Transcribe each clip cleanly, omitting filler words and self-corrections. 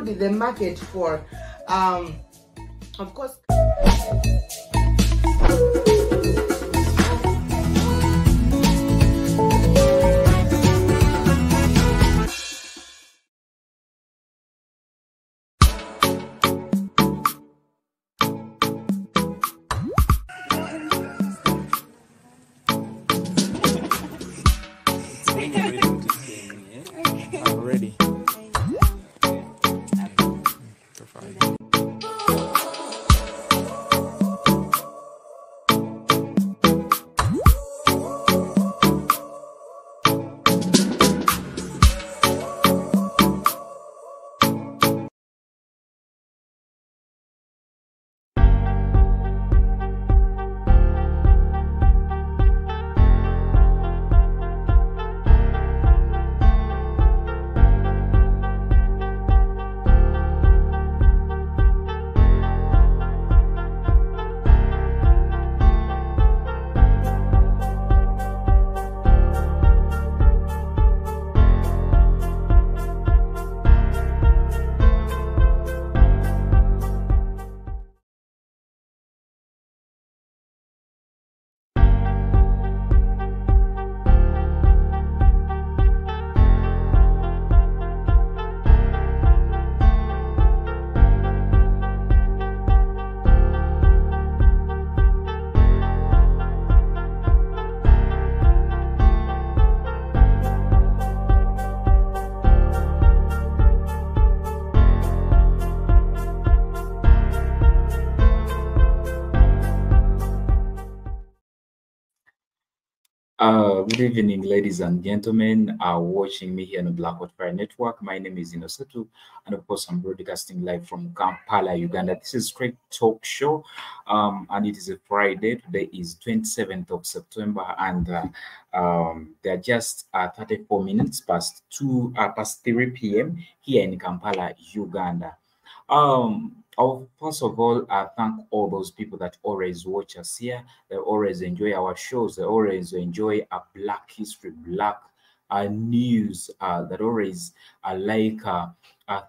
skewed the market for, of course. I'm ready. Good evening, ladies and gentlemen, watching me here on the Blackwood Fire Network. My name is INNOSSETU, and of course, I'm broadcasting live from Kampala, Uganda. This is Straight Talk Show, and it is a Friday. Today is 27th of September, and they're just 34 minutes past 3 p.m. here in Kampala, Uganda. First of all, I thank all those people that always watch us here. They always enjoy our shows. They always enjoy our Black history, Black news. That always like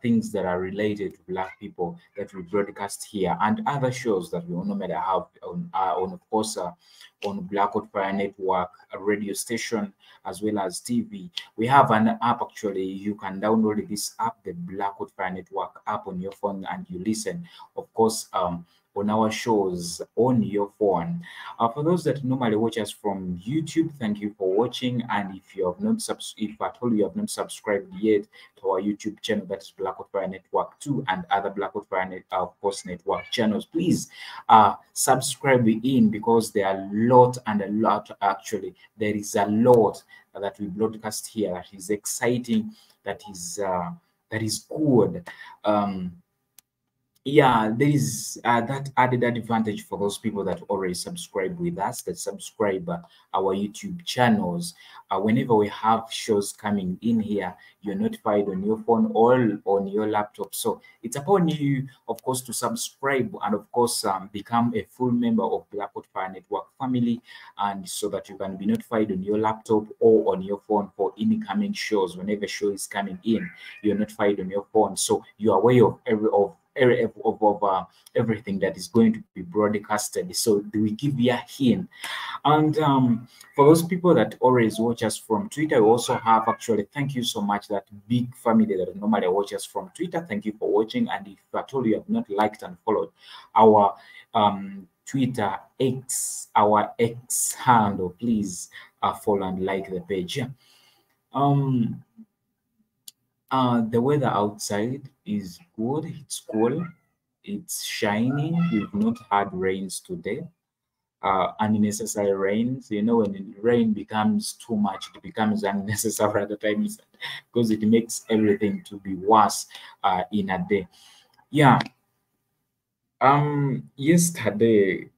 things that are related to Black people that we broadcast here, and other shows that we normally have on of course, on Blackwood Fire Network, a radio station, as well as TV. We have an app. Actually, you can download this app, the Blackwood Fire Network app, on your phone, and you listen, of course, on our shows on your phone. For those that normally watch us from YouTube, thank you for watching. And if you have not if at all you have not subscribed yet to our YouTube channel, that is Blackwood Fire Network 2 and other Blackwood Fire Post Network channels, please subscribe in, because there are a lot, actually there is a lot that we broadcast here that is exciting, that is good. Yeah, there is that added advantage for those people that already subscribe with us, that subscribe our YouTube channels. Whenever we have shows coming in here, you're notified on your phone or on your laptop. So it's upon you, of course, to subscribe and, of course, become a full member of Blackwood Fire Network family, and so that you can be notified on your laptop or on your phone for incoming shows. Whenever show is coming in, you're notified on your phone, so you are aware of everything that is going to be broadcasted. So we give you a hint. And for those people that always watch us from Twitter, we also have, actually, thank you so much, that big family that normally watch us from Twitter. Thank you for watching. And if at all you have not liked and followed our Twitter our X handle, please follow and like the page. The weather outside is good. It's cool. It's shining. We've not had rains today. Unnecessary rains. You know, when the rain becomes too much, it becomes unnecessary at the times, because it makes everything to be worse in a day. Yeah. Yesterday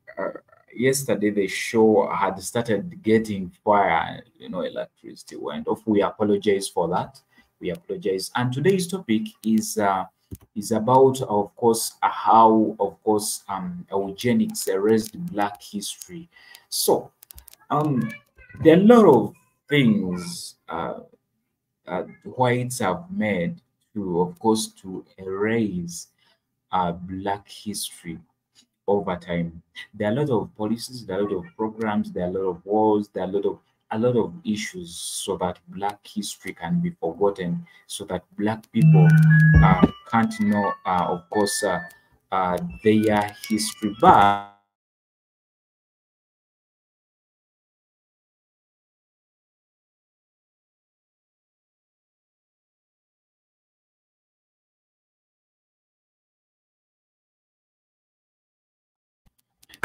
the show had started getting fire. You know, electricity went off. We apologize for that. We apologize. And today's topic is about, of course, how, of course, eugenics erased Black history. So there are a lot of things whites have made to, of course, to erase Black history over time. There are a lot of policies, there are a lot of programs, there are a lot of wars, there are a lot of issues so that Black history can be forgotten, so that Black people can't know, of course, their history. But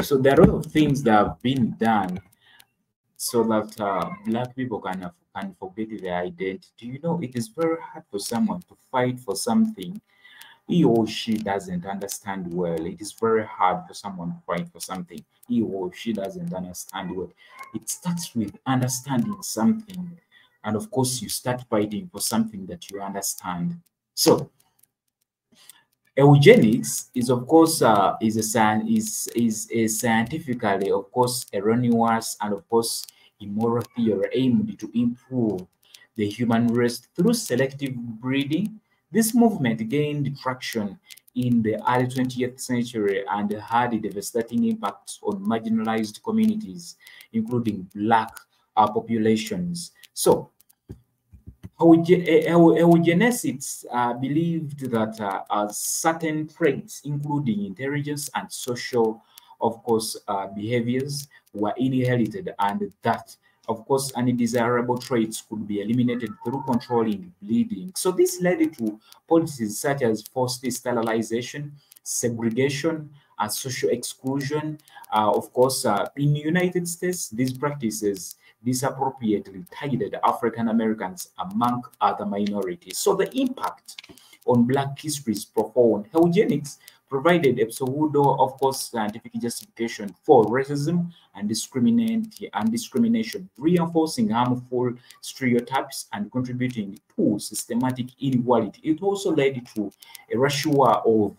so there are a lot of things that have been done so that Black people can forget their identity. You know, it is very hard for someone to fight for something he or she doesn't understand well. It is very hard for someone to fight for something he or she doesn't understand well. It starts with understanding something, and of course, you start fighting for something that you understand. So, eugenics is, of course, is a scientifically, of course, erroneous and, of course, immoral theory aimed to improve the human race through selective breeding. This movement gained traction in the early 20th century and had a devastating impact on marginalized communities, including Black populations. So, Eugenicists believed that certain traits, including intelligence and social, of course, behaviors, were inherited, and that, of course, undesirable traits could be eliminated through controlling bleeding. So this led to policies such as forced sterilization, segregation, and social exclusion. Of course, in the United States, these practices disappropriately targeted African Americans among other minorities. So the impact on Black history is profound. Eugenics provided a pseudo, of course, scientific justification for racism and discrimination, reinforcing harmful stereotypes and contributing to systematic inequality. It also led to erasure of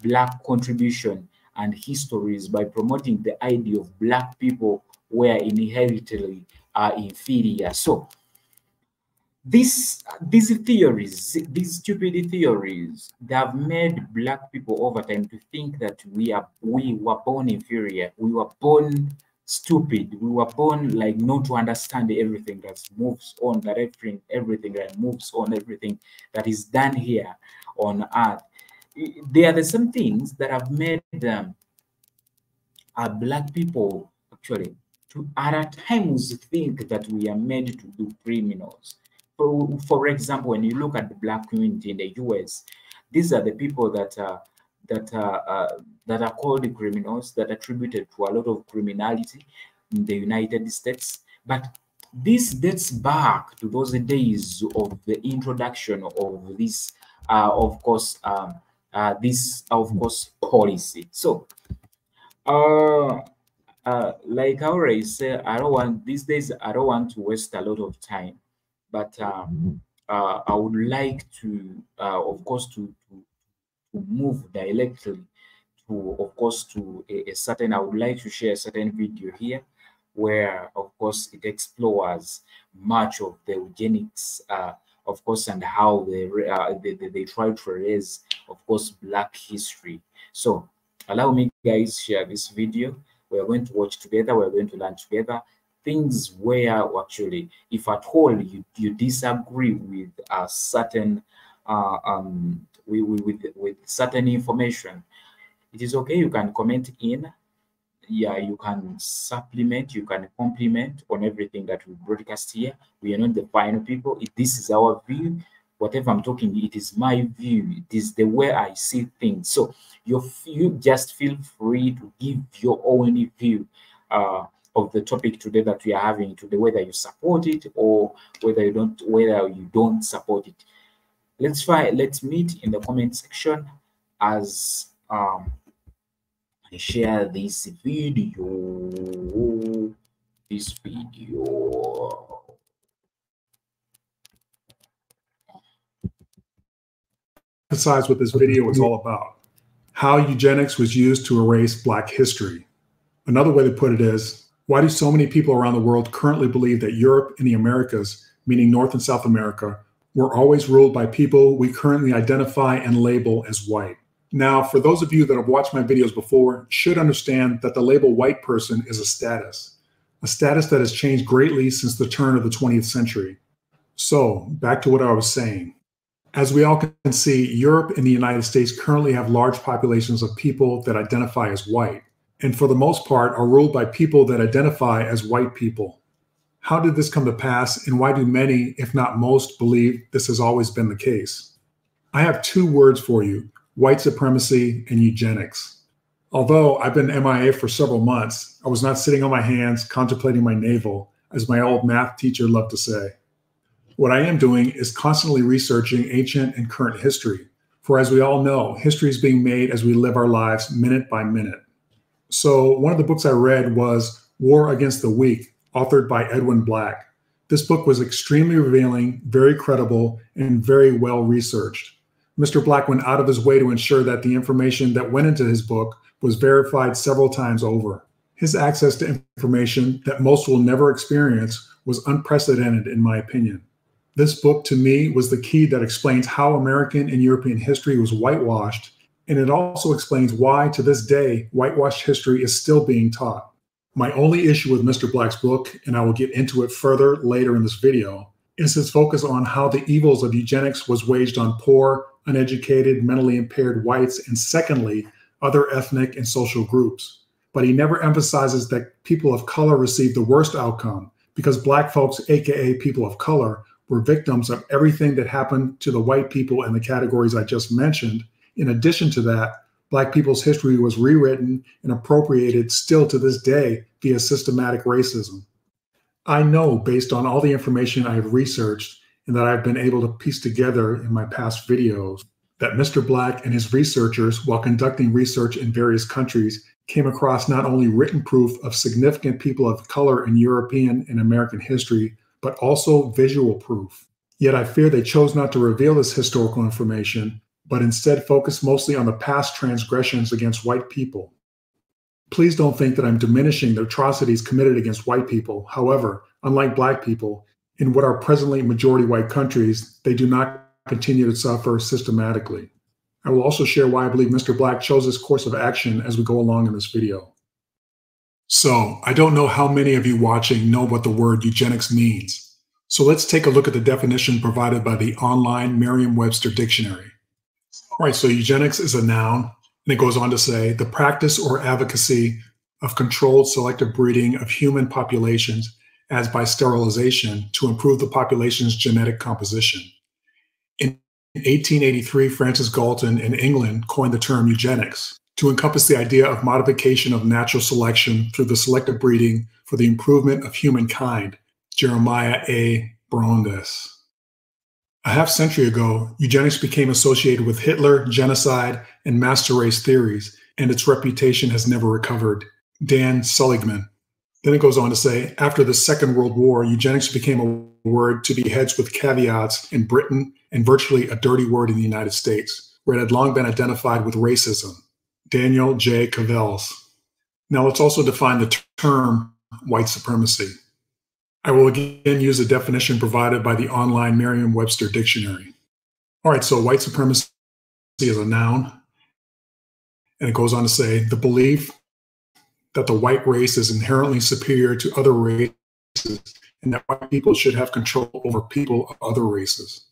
Black contribution and histories by promoting the idea of Black people were inherently inferior. So these theories, these stupid theories, they have made Black people over time to think that we were born inferior, we were born stupid, we were born like not to understand everything that moves on, that everything that moves on, everything that is done here on earth. They are the same things that have made them Black people actually to at times think that we are made to be criminals. For example, when you look at the Black community in the US, these are the people that are called criminals, that are attributed to a lot of criminality in the United States. But this dates back to those days of the introduction of this, this policy. So like I already said, I don't want these days. I don't want to waste a lot of time, but I would like to, of course, to move directly to, of course, to a certain. I would like to share a certain video here, where, of course, it explores much of the eugenics, of course, and how they try to erase, of course, Black history. So allow me, guys, share this video. We are going to watch together. We are going to learn together things where actually, if at all you disagree with a certain with certain information, it is okay. You can comment in. Yeah, you can supplement, you can complement on everything that we broadcast here. We are not the final people. This is our view. Whatever I'm talking, it is my view. It is the way I see things. So you just feel free to give your own view of the topic today that we are having today, whether you support it or whether you don't support it. Let's meet in the comment section as I share this video. Emphasize what this video was all about: how eugenics was used to erase Black history. Another way to put it is, why do so many people around the world currently believe that Europe and the Americas, meaning North and South America, we're always ruled by people we currently identify and label as white. Now, for those of you that have watched my videos before, should understand that the label white person is a status that has changed greatly since the turn of the 20th century. So, back to what I was saying. As we all can see, Europe and the United States currently have large populations of people that identify as white, and for the most part are ruled by people that identify as white people. How did this come to pass, and why do many, if not most, believe this has always been the case? I have two words for you: white supremacy and eugenics. Although I've been MIA for several months, I was not sitting on my hands contemplating my navel, as my old math teacher loved to say. What I am doing is constantly researching ancient and current history, for as we all know, history is being made as we live our lives minute by minute. So one of the books I read was War Against the Weak, authored by Edwin Black. This book was extremely revealing, very credible, and very well researched. Mr. Black went out of his way to ensure that the information that went into his book was verified several times over. His access to information that most will never experience was unprecedented, in my opinion. This book, to me, was the key that explains how American and European history was whitewashed, and it also explains why, to this day, whitewashed history is still being taught. My only issue with Mr. Black's book, and I will get into it further later in this video, is his focus on how the evils of eugenics was waged on poor, uneducated, mentally impaired whites, and secondly, other ethnic and social groups. But he never emphasizes that people of color received the worst outcome because Black folks, aka people of color, were victims of everything that happened to the white people in the categories I just mentioned. In addition to that, Black people's history was rewritten and appropriated still to this day via systematic racism. I know, based on all the information I have researched and that I've been able to piece together in my past videos, that Mr. Black and his researchers, while conducting research in various countries, came across not only written proof of significant people of color in European and American history, but also visual proof. Yet I fear they chose not to reveal this historical information, but instead focused mostly on the past transgressions against white people. Please don't think that I'm diminishing the atrocities committed against white people. However, unlike Black people, in what are presently majority white countries, they do not continue to suffer systematically. I will also share why I believe Mr. Black chose this course of action as we go along in this video. So, I don't know how many of you watching know what the word eugenics means. So let's take a look at the definition provided by the online Merriam-Webster dictionary. All right, so eugenics is a noun, and it goes on to say the practice or advocacy of controlled selective breeding of human populations as by sterilization to improve the population's genetic composition. In 1883, Francis Galton in England coined the term eugenics to encompass the idea of modification of natural selection through the selective breeding for the improvement of humankind, Jeremiah A. Brandes. A half-century ago, eugenics became associated with Hitler, genocide, and master race theories, and its reputation has never recovered. Dan Seligman. Then it goes on to say, after the Second World War, eugenics became a word to be hedged with caveats in Britain and virtually a dirty word in the United States, where it had long been identified with racism. Daniel J. Cavels. Now let's also define the term white supremacy. I will again use the definition provided by the online Merriam-Webster dictionary. All right, so white supremacy is a noun, and it goes on to say the belief that the white race is inherently superior to other races and that white people should have control over people of other races.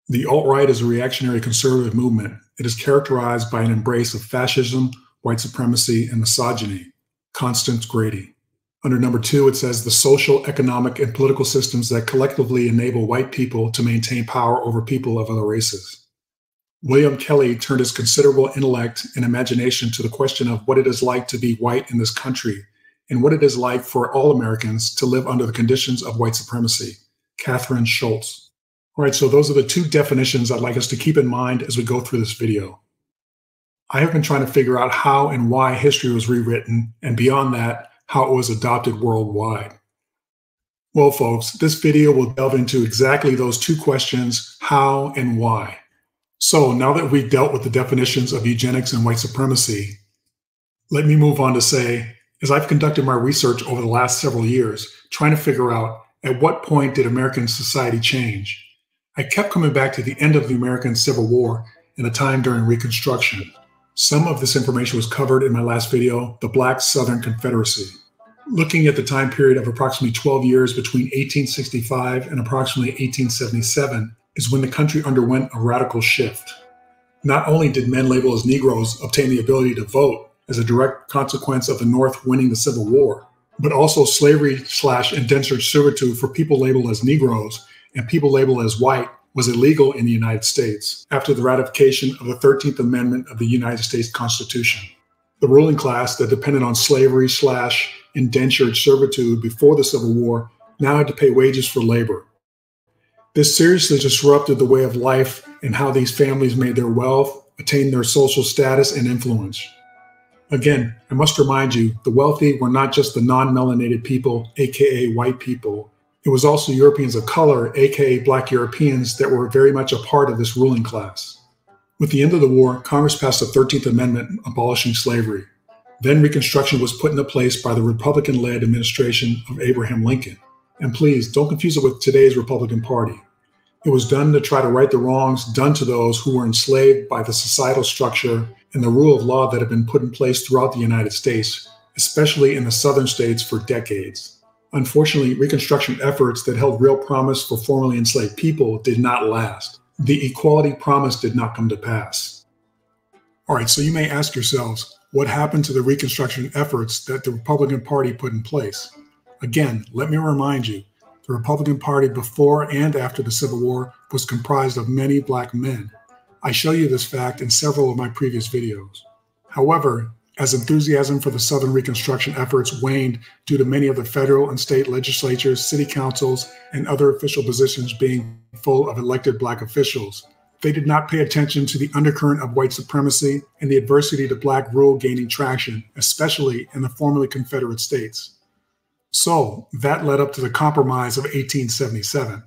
The alt-right is a reactionary conservative movement. It is characterized by an embrace of fascism, white supremacy, and misogyny. Constance Grady. Under number 2, it says the social, economic, and political systems that collectively enable white people to maintain power over people of other races. William Kelly turned his considerable intellect and imagination to the question of what it is like to be white in this country and what it is like for all Americans to live under the conditions of white supremacy. Catherine Schultz. All right, so those are the two definitions I'd like us to keep in mind as we go through this video. I have been trying to figure out how and why history was rewritten, and beyond that, how it was adopted worldwide. Well, folks, this video will delve into exactly those two questions, how and why. So now that we've dealt with the definitions of eugenics and white supremacy, let me move on to say, as I've conducted my research over the last several years, trying to figure out at what point did American society change? I kept coming back to the end of the American Civil War and a time during Reconstruction. Some of this information was covered in my last video, the Black Southern Confederacy. Looking at the time period of approximately 12 years between 1865 and approximately 1877 is when the country underwent a radical shift. Not only did men labeled as Negroes obtain the ability to vote as a direct consequence of the North winning the Civil War, but also slavery/indentured servitude for people labeled as Negroes and people labeled as white was illegal in the United States after the ratification of the 13th Amendment of the United States Constitution. The ruling class that depended on slavery/indentured servitude before the Civil War now had to pay wages for labor. This seriously disrupted the way of life and how these families made their wealth, attained their social status and influence. Again, I must remind you, the wealthy were not just the non-melanated people, aka white people. It was also Europeans of color, aka Black Europeans, that were very much a part of this ruling class. With the end of the war, Congress passed the 13th Amendment abolishing slavery. Then Reconstruction was put into place by the Republican-led administration of Abraham Lincoln. And please, don't confuse it with today's Republican Party. It was done to try to right the wrongs done to those who were enslaved by the societal structure and the rule of law that had been put in place throughout the United States, especially in the southern states for decades. Unfortunately, Reconstruction efforts that held real promise for formerly enslaved people did not last. The equality promise did not come to pass. All right, so you may ask yourselves, what happened to the Reconstruction efforts that the Republican Party put in place? Again, let me remind you, the Republican Party before and after the Civil War was comprised of many Black men. I show you this fact in several of my previous videos. However, as enthusiasm for the Southern Reconstruction efforts waned due to many of the federal and state legislatures, city councils, and other official positions being full of elected Black officials, they did not pay attention to the undercurrent of white supremacy and the adversity to Black rule gaining traction, especially in the formerly Confederate states. So that led up to the Compromise of 1877.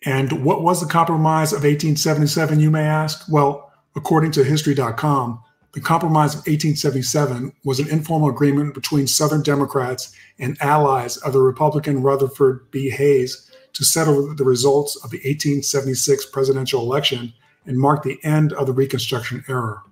And what was the Compromise of 1877, you may ask? Well, according to history.com, the Compromise of 1877 was an informal agreement between Southern Democrats and allies of the Republican Rutherford B. Hayes to settle the results of the 1876 presidential election and mark the end of the Reconstruction era.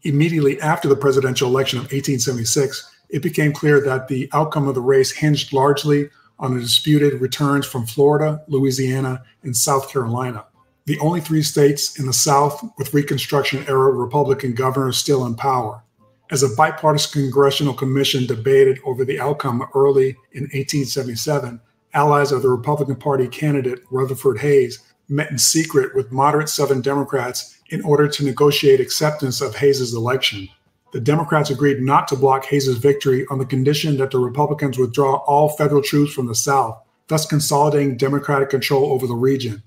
Immediately after the presidential election of 1876, it became clear that the outcome of the race hinged largely on the disputed returns from Florida, Louisiana, and South Carolina, the only three states in the South with Reconstruction-era Republican governors still in power. As a bipartisan congressional commission debated over the outcome early in 1877, allies of the Republican Party candidate Rutherford Hayes met in secret with moderate Southern Democrats in order to negotiate acceptance of Hayes's election. The Democrats agreed not to block Hayes's victory on the condition that the Republicans withdraw all federal troops from the South, thus consolidating Democratic control over the region.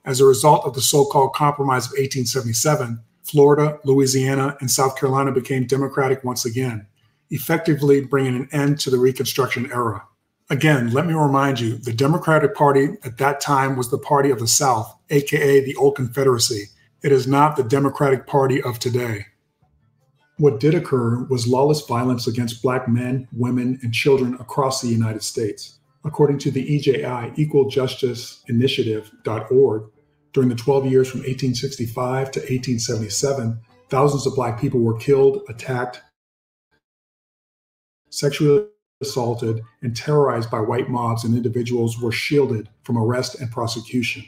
As a result of the so-called Compromise of 1877, Florida, Louisiana, and South Carolina became Democratic once again, effectively bringing an end to the Reconstruction era. Again, let me remind you, the Democratic Party at that time was the party of the South, aka the old Confederacy. It is not the Democratic Party of today. What did occur was lawless violence against Black men, women, and children across the United States. According to the EJI, Equal Justice Initiative.org, during the 12 years from 1865 to 1877, thousands of Black people were killed, attacked, sexually assaulted, and terrorized by white mobs, and individuals were shielded from arrest and prosecution.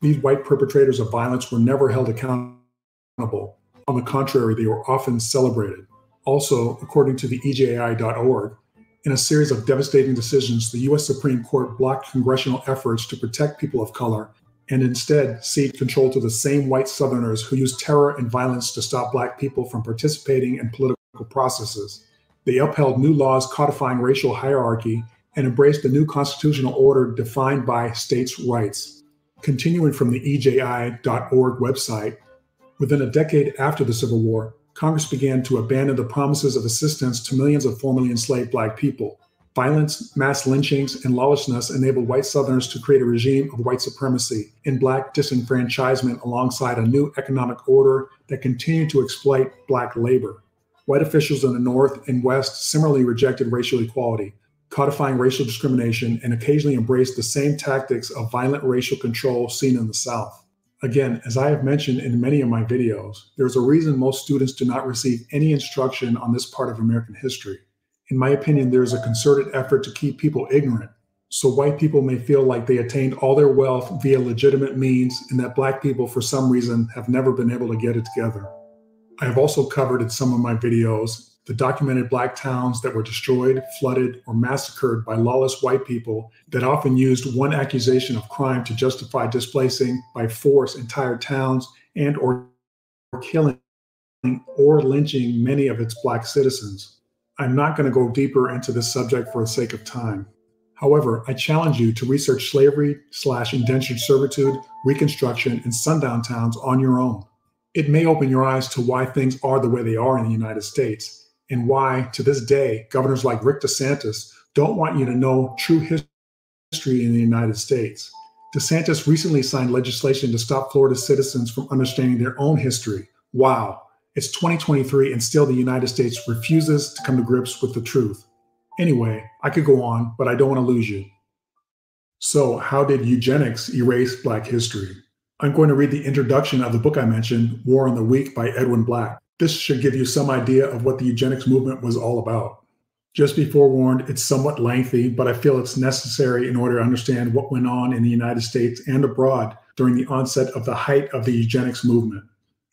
These white perpetrators of violence were never held accountable. On the contrary, they were often celebrated. Also, according to the EJI.org, in a series of devastating decisions, the U.S. Supreme Court blocked congressional efforts to protect people of color and instead ceded control to the same white Southerners who used terror and violence to stop Black people from participating in political processes. They upheld new laws codifying racial hierarchy and embraced the new constitutional order defined by states' rights. Continuing from the EJI.org website, within a decade after the Civil War, Congress began to abandon the promises of assistance to millions of formerly enslaved Black people. Violence, mass lynchings, and lawlessness enabled white Southerners to create a regime of white supremacy and Black disenfranchisement alongside a new economic order that continued to exploit Black labor. White officials in the North and West similarly rejected racial equality, codifying racial discrimination, and occasionally embraced the same tactics of violent racial control seen in the South. Again, as I have mentioned in many of my videos, there's a reason most students do not receive any instruction on this part of American history. In my opinion, there is a concerted effort to keep people ignorant, so white people may feel like they attained all their wealth via legitimate means and that Black people, for some reason, have never been able to get it together. I have also covered in some of my videos the documented Black towns that were destroyed, flooded, or massacred by lawless white people that often used one accusation of crime to justify displacing by force entire towns and or killing or lynching many of its Black citizens. I'm not going to go deeper into this subject for the sake of time. However, I challenge you to research slavery/indentured servitude, Reconstruction, and sundown towns on your own. It may open your eyes to why things are the way they are in the United States, and why, to this day, governors like Rick DeSantis don't want you to know true history in the United States. DeSantis recently signed legislation to stop Florida citizens from understanding their own history. Wow, it's 2023 and still the United States refuses to come to grips with the truth. Anyway, I could go on, but I don't want to lose you. So, how did eugenics erase Black history? I'm going to read the introduction of the book I mentioned, War on the Weak by Edwin Black. This should give you some idea of what the eugenics movement was all about. Just be forewarned, it's somewhat lengthy, but I feel it's necessary in order to understand what went on in the United States and abroad during the onset of the height of the eugenics movement.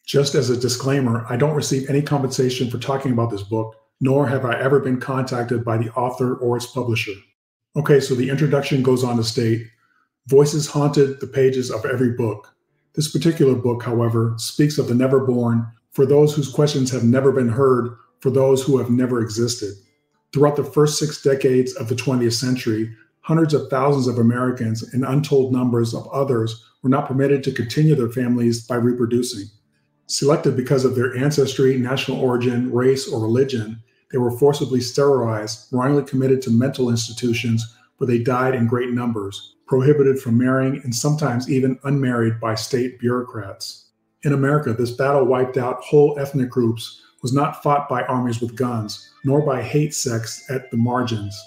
Just as a disclaimer, I don't receive any compensation for talking about this book, nor have I ever been contacted by the author or its publisher. Okay, so the introduction goes on to state, voices haunted the pages of every book. This particular book, however, speaks of the never born, for those whose questions have never been heard, for those who have never existed. Throughout the first 6 decades of the 20th century, hundreds of thousands of Americans and untold numbers of others were not permitted to continue their families by reproducing. Selective because of their ancestry, national origin, race, or religion, they were forcibly sterilized, wrongly committed to mental institutions where they died in great numbers, prohibited from marrying, and sometimes even unmarried by state bureaucrats. In America, this battle wiped out whole ethnic groups, was not fought by armies with guns, nor by hate sects at the margins.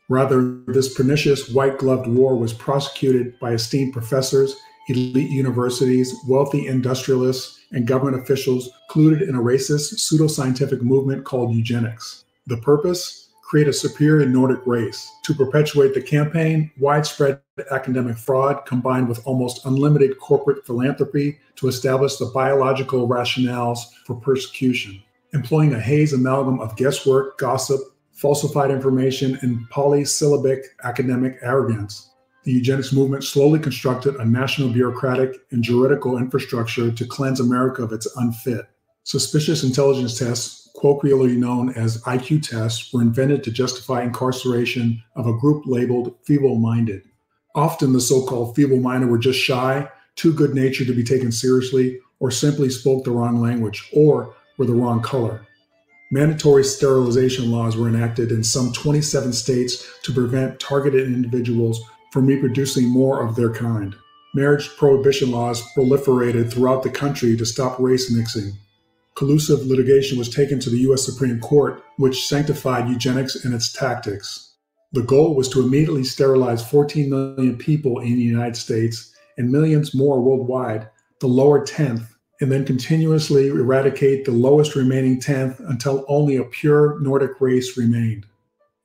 Rather, this pernicious white-gloved war was prosecuted by esteemed professors, elite universities, wealthy industrialists, and government officials colluded in a racist, pseudo-scientific movement called eugenics. The purpose? Create a superior Nordic race. To perpetuate the campaign, widespread academic fraud combined with almost unlimited corporate philanthropy to establish the biological rationales for persecution, employing a haze amalgam of guesswork, gossip, falsified information, and polysyllabic academic arrogance. The eugenics movement slowly constructed a national bureaucratic and juridical infrastructure to cleanse America of its unfit. Suspicious intelligence tests, colloquially known as IQ tests, were invented to justify incarceration of a group labeled feeble-minded. Often the so-called feeble-minded were just shy, too good-natured to be taken seriously, or simply spoke the wrong language, or were the wrong color. Mandatory sterilization laws were enacted in some 27 states to prevent targeted individuals from reproducing more of their kind. Marriage prohibition laws proliferated throughout the country to stop race mixing. Collusive litigation was taken to the U.S. Supreme Court, which sanctified eugenics and its tactics. The goal was to immediately sterilize 14 million people in the United States and millions more worldwide, the lower 10th, and then continuously eradicate the lowest remaining 10th until only a pure Nordic race remained.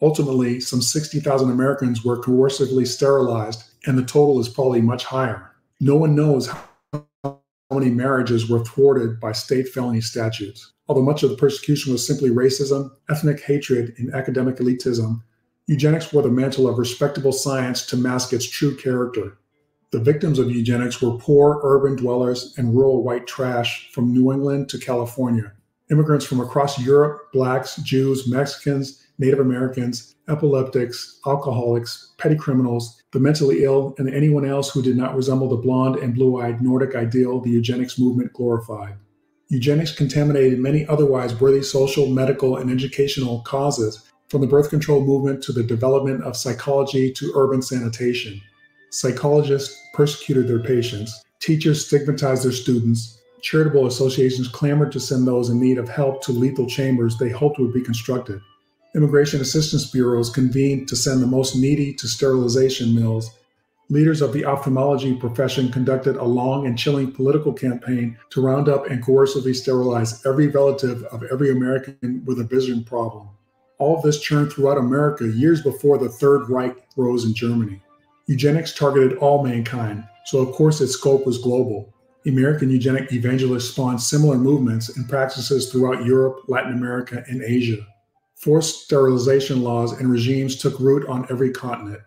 Ultimately, some 60,000 Americans were coercively sterilized, and the total is probably much higher. No one knows how many marriages were thwarted by state felony statutes. Although much of the persecution was simply racism, ethnic hatred, and academic elitism, eugenics wore the mantle of respectable science to mask its true character. The victims of eugenics were poor urban dwellers and rural white trash from New England to California. Immigrants from across Europe, Blacks, Jews, Mexicans, Native Americans, epileptics, alcoholics, petty criminals, the mentally ill, and anyone else who did not resemble the blonde and blue-eyed Nordic ideal the eugenics movement glorified. Eugenics contaminated many otherwise worthy social, medical, and educational causes, from the birth control movement to the development of psychology to urban sanitation. Psychologists persecuted their patients, teachers stigmatized their students, charitable associations clamored to send those in need of help to lethal chambers they hoped would be constructed. Immigration assistance bureaus convened to send the most needy to sterilization mills, Leaders of the ophthalmology profession conducted a long and chilling political campaign to round up and coercively sterilize every relative of every American with a vision problem. All of this churned throughout America years before the Third Reich rose in Germany. Eugenics targeted all mankind, so of course its scope was global. American eugenic evangelists spawned similar movements and practices throughout Europe, Latin America, and Asia. Forced sterilization laws and regimes took root on every continent.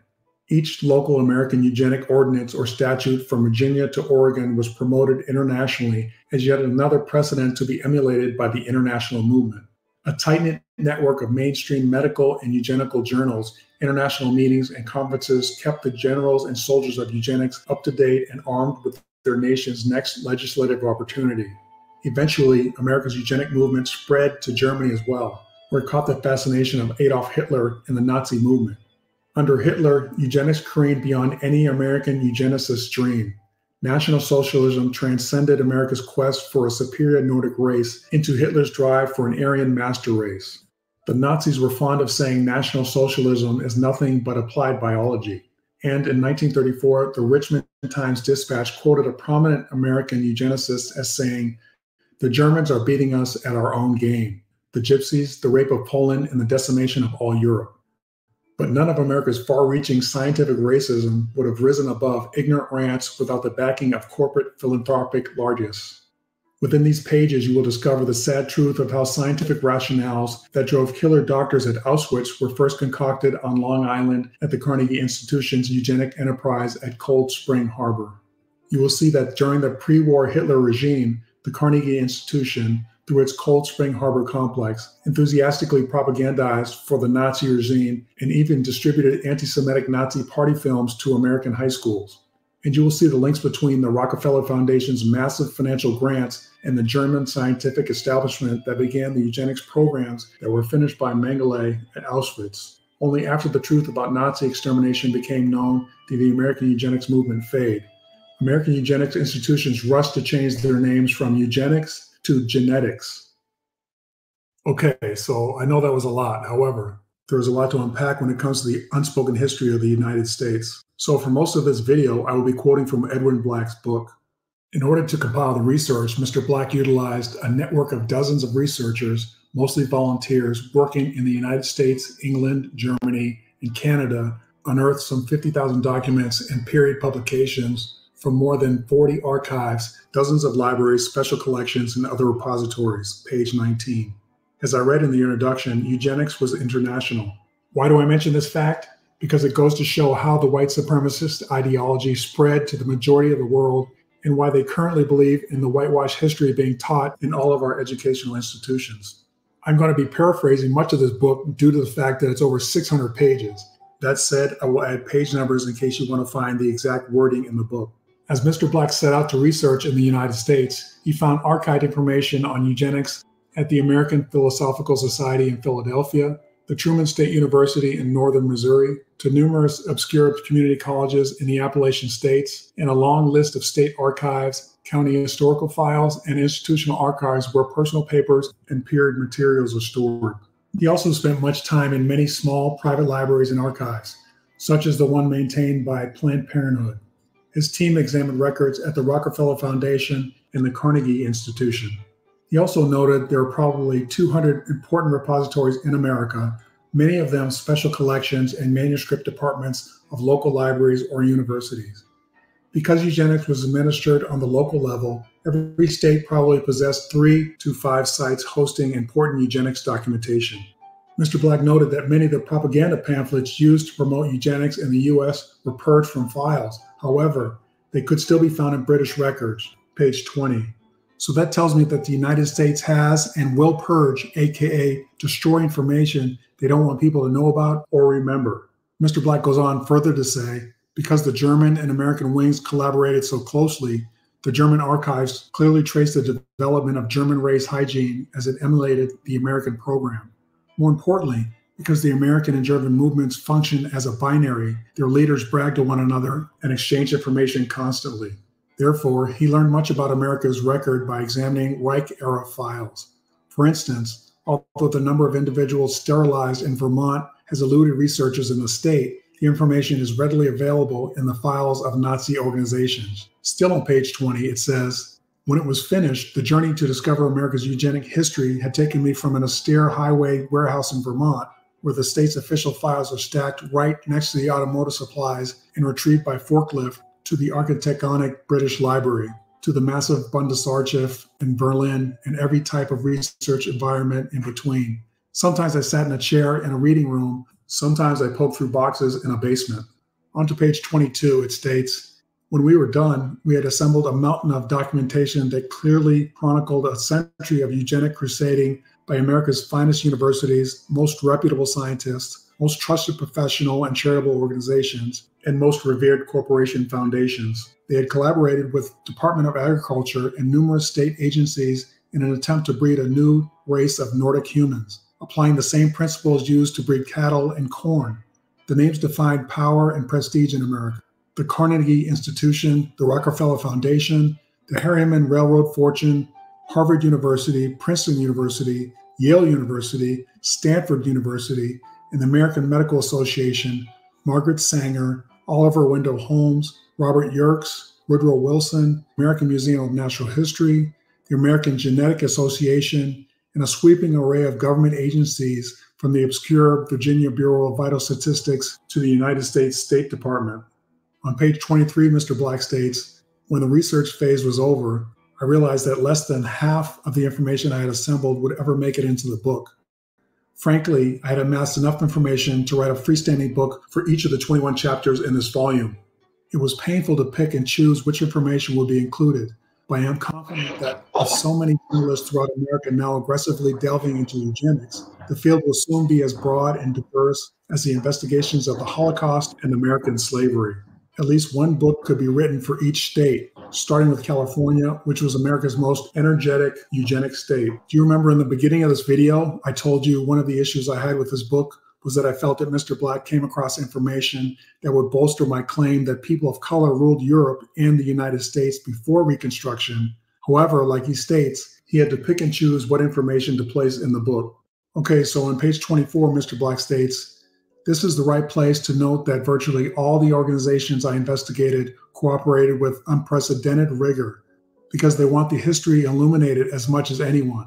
Each local American eugenic ordinance or statute from Virginia to Oregon was promoted internationally as yet another precedent to be emulated by the international movement. A tight-knit network of mainstream medical and eugenical journals, international meetings, and conferences kept the generals and soldiers of eugenics up to date and armed with their nation's next legislative opportunity. Eventually, America's eugenic movement spread to Germany as well, where it caught the fascination of Adolf Hitler and the Nazi movement. Under Hitler, eugenics careened beyond any American eugenicist's dream. National Socialism transcended America's quest for a superior Nordic race into Hitler's drive for an Aryan master race. The Nazis were fond of saying National Socialism is nothing but applied biology. And in 1934, the Richmond Times-Dispatch quoted a prominent American eugenicist as saying, "The Germans are beating us at our own game. The gypsies, the rape of Poland, and the decimation of all Europe." But none of America's far-reaching scientific racism would have risen above ignorant rants without the backing of corporate philanthropic largesse. Within these pages, you will discover the sad truth of how scientific rationales that drove killer doctors at Auschwitz were first concocted on Long Island at the Carnegie Institution's eugenic enterprise at Cold Spring Harbor. You will see that during the pre-war Hitler regime, the Carnegie Institution, through its Cold Spring Harbor complex, enthusiastically propagandized for the Nazi regime and even distributed anti-Semitic Nazi party films to American high schools. And you will see the links between the Rockefeller Foundation's massive financial grants and the German scientific establishment that began the eugenics programs that were finished by Mengele at Auschwitz. Only after the truth about Nazi extermination became known did the American eugenics movement fade. American eugenics institutions rushed to change their names from eugenics to genetics. Okay, so I know that was a lot. However, there is a lot to unpack when it comes to the unspoken history of the United States. So for most of this video, I will be quoting from Edwin Black's book. In order to compile the research, Mr. Black utilized a network of dozens of researchers, mostly volunteers, working in the United States, England, Germany, and Canada, unearthed some 50,000 documents and period publications from more than 40 archives, dozens of libraries, special collections, and other repositories, page 19. As I read in the introduction, eugenics was international. Why do I mention this fact? Because it goes to show how the white supremacist ideology spread to the majority of the world and why they currently believe in the whitewash history being taught in all of our educational institutions. I'm going to be paraphrasing much of this book due to the fact that it's over 600 pages. That said, I will add page numbers in case you want to find the exact wording in the book. As Mr. Black set out to research in the United States, he found archived information on eugenics at the American Philosophical Society in Philadelphia, the Truman State University in northern Missouri, to numerous obscure community colleges in the Appalachian states, and a long list of state archives, county historical files, and institutional archives where personal papers and period materials are stored. He also spent much time in many small private libraries and archives, such as the one maintained by Planned Parenthood. His team examined records at the Rockefeller Foundation and the Carnegie Institution. He also noted there are probably 200 important repositories in America, many of them special collections and manuscript departments of local libraries or universities. Because eugenics was administered on the local level, every state probably possessed 3 to 5 sites hosting important eugenics documentation. Mr. Black noted that many of the propaganda pamphlets used to promote eugenics in the U.S. were purged from files. However, they could still be found in British records, page 20. So that tells me that the United States has and will purge, aka destroy information they don't want people to know about or remember. Mr. Black goes on further to say, because the German and American wings collaborated so closely, the German archives clearly trace the development of German race hygiene as it emulated the American program. More importantly, because the American and German movements function as a binary, their leaders brag to one another and exchange information constantly. Therefore, he learned much about America's record by examining Reich-era files. For instance, although the number of individuals sterilized in Vermont has eluded researchers in the state, The information is readily available in the files of Nazi organizations. Still on page 20, it says, when it was finished, the journey to discover America's eugenic history had taken me from an austere highway warehouse in Vermont, where the state's official files are stacked right next to the automotive supplies and retrieved by forklift, to the architectonic British Library, to the massive Bundesarchiv in Berlin, and every type of research environment in between. Sometimes I sat in a chair in a reading room. Sometimes I poked through boxes in a basement. On to page 22, it states, when we were done, we had assembled a mountain of documentation that clearly chronicled a century of eugenic crusading by America's finest universities, most reputable scientists, most trusted professional and charitable organizations, and most revered corporation foundations. They had collaborated with Department of Agriculture and numerous state agencies in an attempt to breed a new race of Nordic humans, applying the same principles used to breed cattle and corn. The names defined power and prestige in America: the Carnegie Institution, the Rockefeller Foundation, the Harriman Railroad Fortune, Harvard University, Princeton University, Yale University, Stanford University, and the American Medical Association, Margaret Sanger, Oliver Wendell Holmes, Robert Yerkes, Woodrow Wilson, American Museum of Natural History, the American Genetic Association, and a sweeping array of government agencies from the obscure Virginia Bureau of Vital Statistics to the United States State Department. On page 23, Mr. Black states, when the research phase was over, I realized that less than half of the information I had assembled would ever make it into the book. Frankly, I had amassed enough information to write a freestanding book for each of the 21 chapters in this volume. It was painful to pick and choose which information would be included, but I am confident that with so many journalists throughout America now aggressively delving into eugenics, the field will soon be as broad and diverse as the investigations of the Holocaust and American slavery. At least one book could be written for each state, starting with California, which was America's most energetic eugenic state. Do you remember in the beginning of this video, I told you one of the issues I had with this book was that I felt that Mr. Black came across information that would bolster my claim that people of color ruled Europe and the United States before Reconstruction. However, like he states, he had to pick and choose what information to place in the book. Okay, so on page 24, Mr. Black states, this is the right place to note that virtually all the organizations I investigated cooperated with unprecedented rigor because they want the history illuminated as much as anyone.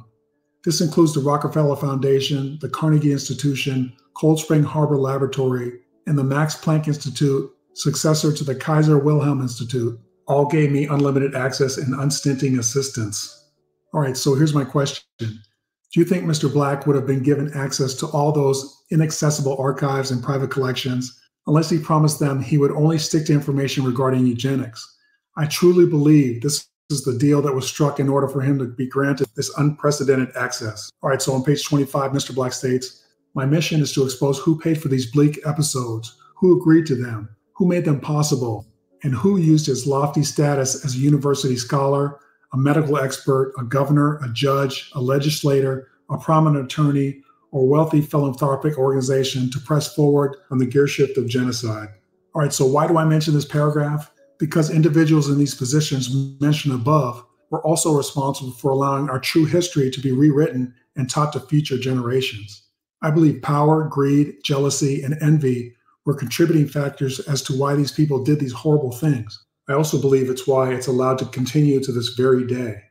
This includes the Rockefeller Foundation, the Carnegie Institution, Cold Spring Harbor Laboratory, and the Max Planck Institute, successor to the Kaiser Wilhelm Institute. All gave me unlimited access and unstinting assistance. All right, so here's my question. Do you think Mr. Black would have been given access to all those inaccessible archives and private collections unless he promised them he would only stick to information regarding eugenics? I truly believe this is the deal that was struck in order for him to be granted this unprecedented access. All right, so on page 25, Mr. Black states, my mission is to expose who paid for these bleak episodes, who agreed to them, who made them possible, and who used his lofty status as a university scholar, a medical expert, a governor, a judge, a legislator, a prominent attorney, or wealthy philanthropic organization to press forward on the gearshift of genocide. All right, so why do I mention this paragraph? Because individuals in these positions mentioned above were also responsible for allowing our true history to be rewritten and taught to future generations. I believe power, greed, jealousy, and envy were contributing factors as to why these people did these horrible things. I also believe it's why it's allowed to continue to this very day.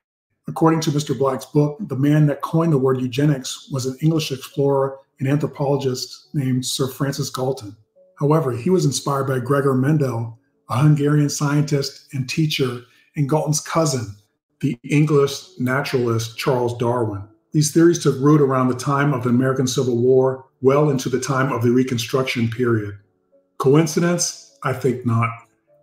According to Mr. Black's book, the man that coined the word eugenics was an English explorer and anthropologist named Sir Francis Galton. However, he was inspired by Gregor Mendel, a Hungarian scientist and teacher, and Galton's cousin, the English naturalist Charles Darwin. These theories took root around the time of the American Civil War, well into the time of the Reconstruction period. Coincidence? I think not.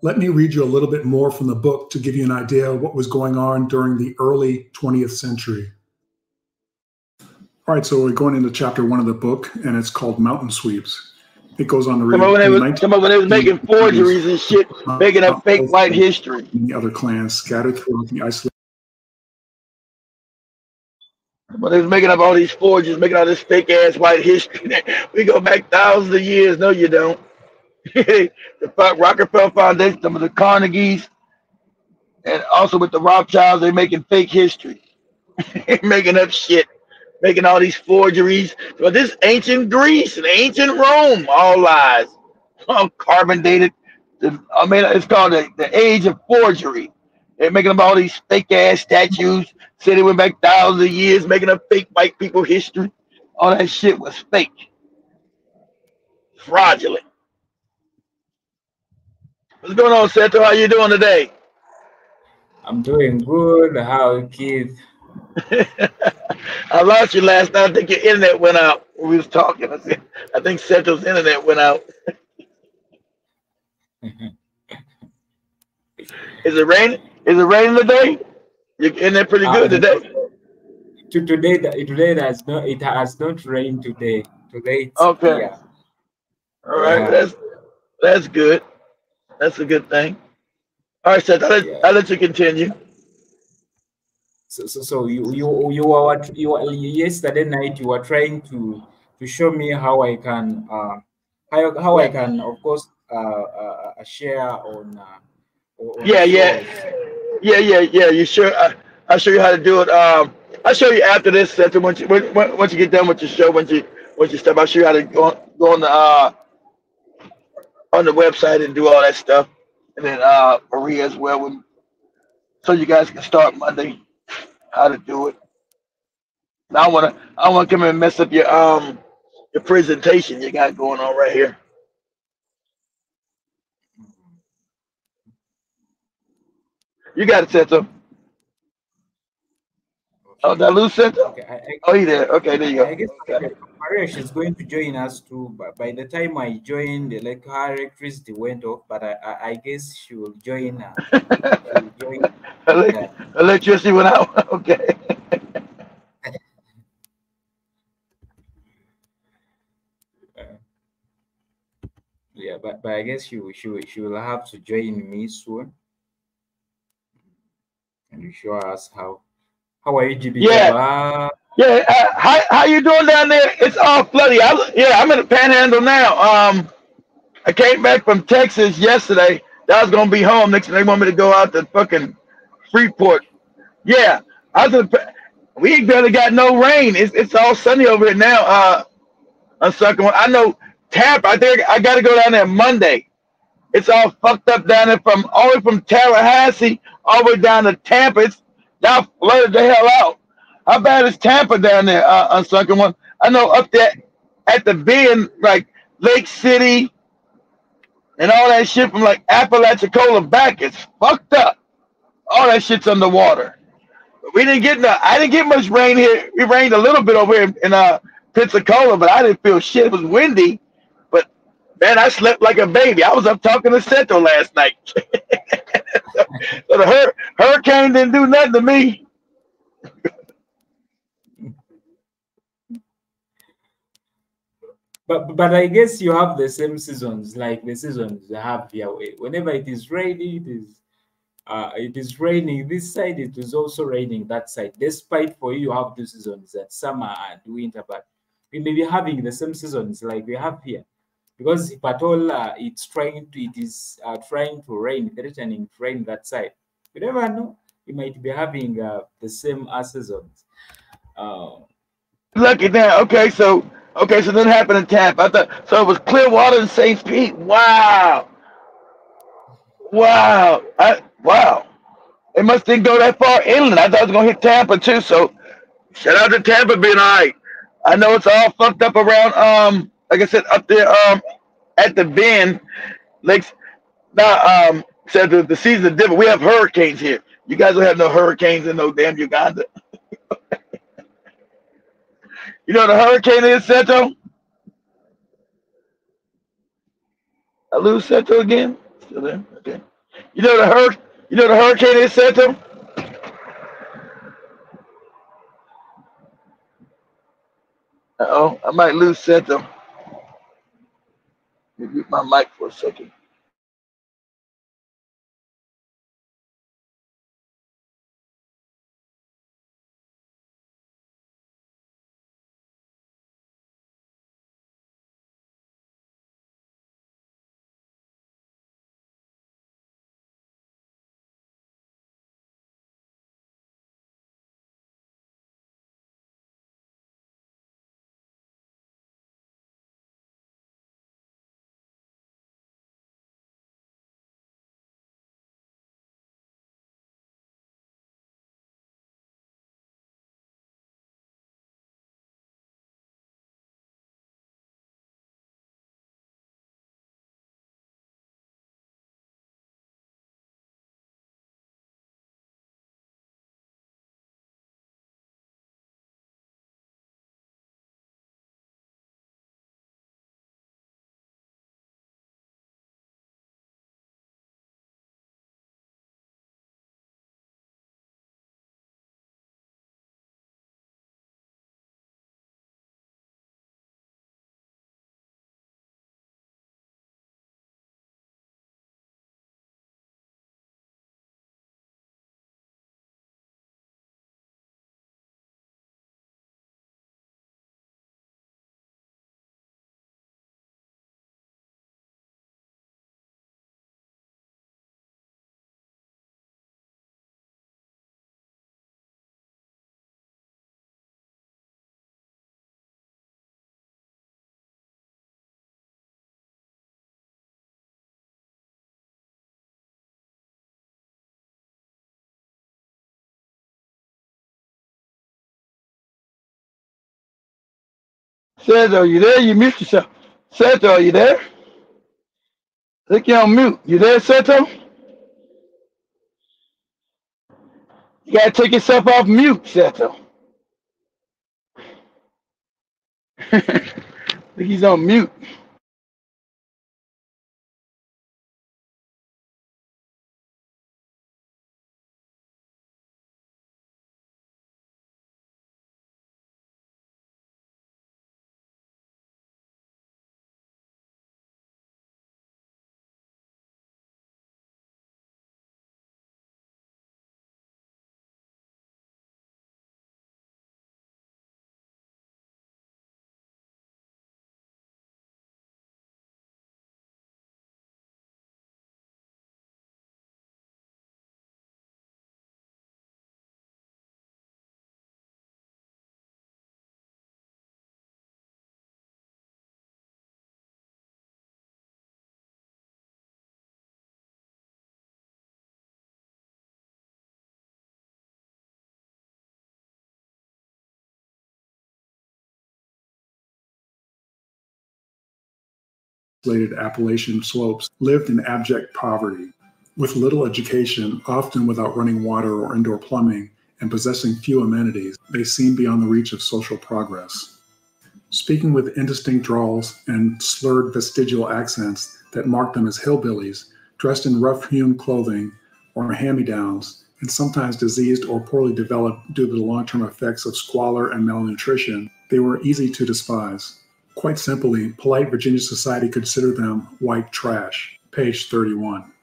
Let me read you a little bit more from the book to give you an idea of what was going on during the early 20th century. All right, so we're going into chapter 1 of the book, and it's called Mountain Sweeps. It goes on to read. Some of them was making forgeries and shit, making up fake white history. And the other clans scattered throughout the isolated. But they was making up all these forgeries, making all this fake ass white history. We go back thousands of years. No, you don't. The Rockefeller Foundation, some of the Carnegies, and also with the Rothschilds, they're making fake history, making up shit, making all these forgeries. But this ancient Greece and ancient Rome, all lies. carbon dated. I mean, it's called the age of forgery. They're making up all these fake ass statues, saying they went back thousands of years, making up fake white people history. All that shit was fake, fraudulent. What's going on, Seto? How you doing today? I'm doing good. How, Keith? I lost you last night. I think your internet went out when we was talking. I think Seto's internet went out. Is it raining? Is it raining today? Your internet pretty good today. Today it has not rained today. Today it's Okay. clear. All right. Yeah. That's good. That's a good thing. All right, Seth. I'll let you continue. So you yesterday night you were trying to show me how I can how I can of course share on Yeah. shows. You sure? I'll show you how to do it. I'll show you after this, Seth. Once you get done with your show, once you stop, I'll show you how to go on the website and do all that stuff, and then Maria as well, so you guys can start Monday. How to do it. Now I want to come in and mess up your presentation you got going on right here. You got it, Seth. Oh, did I lose Seth? Okay, Oh, he there. Okay, there you I go. guess Got it. Maria is going to join us too. But by the time I joined, like her electricity went off. But I guess she will join. She will join. Electricity went out. Okay. Yeah, but I guess she will have to join me soon and show us how are you, GB? Yeah. Yeah. How you doing down there? It's all floody. I'm in the Panhandle now. I came back from Texas yesterday. I was gonna be home. Next thing they want me to go out to fucking Freeport. Yeah, we ain't barely got no rain. It's all sunny over here now. On Sucker. I know Tampa. I think I got to go down there Monday. It's all fucked up down there from all the way from Tallahassee all the way down to Tampa. It's now flooded the hell out. How bad is Tampa down there on Sucker One? I know up there at the bend, like Lake City and all that shit from like Apalachicola back. It's fucked up. All that shit's underwater. We didn't get I didn't get much rain here. It rained a little bit over here in Pensacola, but I didn't feel shit. It was windy, but man, I slept like a baby. I was up talking to Central last night. So the hurricane didn't do nothing to me. But I guess you have the same seasons, like the seasons you have here. Whenever it is rainy, it is raining this side, it is also raining that side. Despite for you have two seasons, that summer and winter, but we may be having the same seasons like we have here. Because if at all it is trying to rain, threatening to rain that side, you never know. You might be having the same seasons. Lucky now. Okay, so that happened in Tampa. I thought so. It was Clearwater and St. Pete. Wow. Wow. It must didn't go that far inland. I thought it was gonna hit Tampa too. So shout out to Tampa being all right. I know it's all fucked up around like I said up there at the bend lakes. Now said the season is different. We have hurricanes here. You guys don't have no hurricanes in no damn Uganda. You know what a hurricane is, Seto? I lose Seto again? Still there? Okay. You know the hurricane is, Seto? I might lose Seto. Let me mute my mic for a second. Seto, you there? You mute yourself. Seto, are you there? I think you're on mute. You there, Seto? You gotta take yourself off mute, Seto. I think he's on mute. Appalachian slopes lived in abject poverty, with little education, often without running water or indoor plumbing, and possessing few amenities. They seemed beyond the reach of social progress. Speaking with indistinct drawls and slurred vestigial accents that marked them as hillbillies, dressed in rough-hewn clothing or hand-me-downs, and sometimes diseased or poorly developed due to the long-term effects of squalor and malnutrition, they were easy to despise. Quite simply, polite Virginia society considered them white trash. Page 31.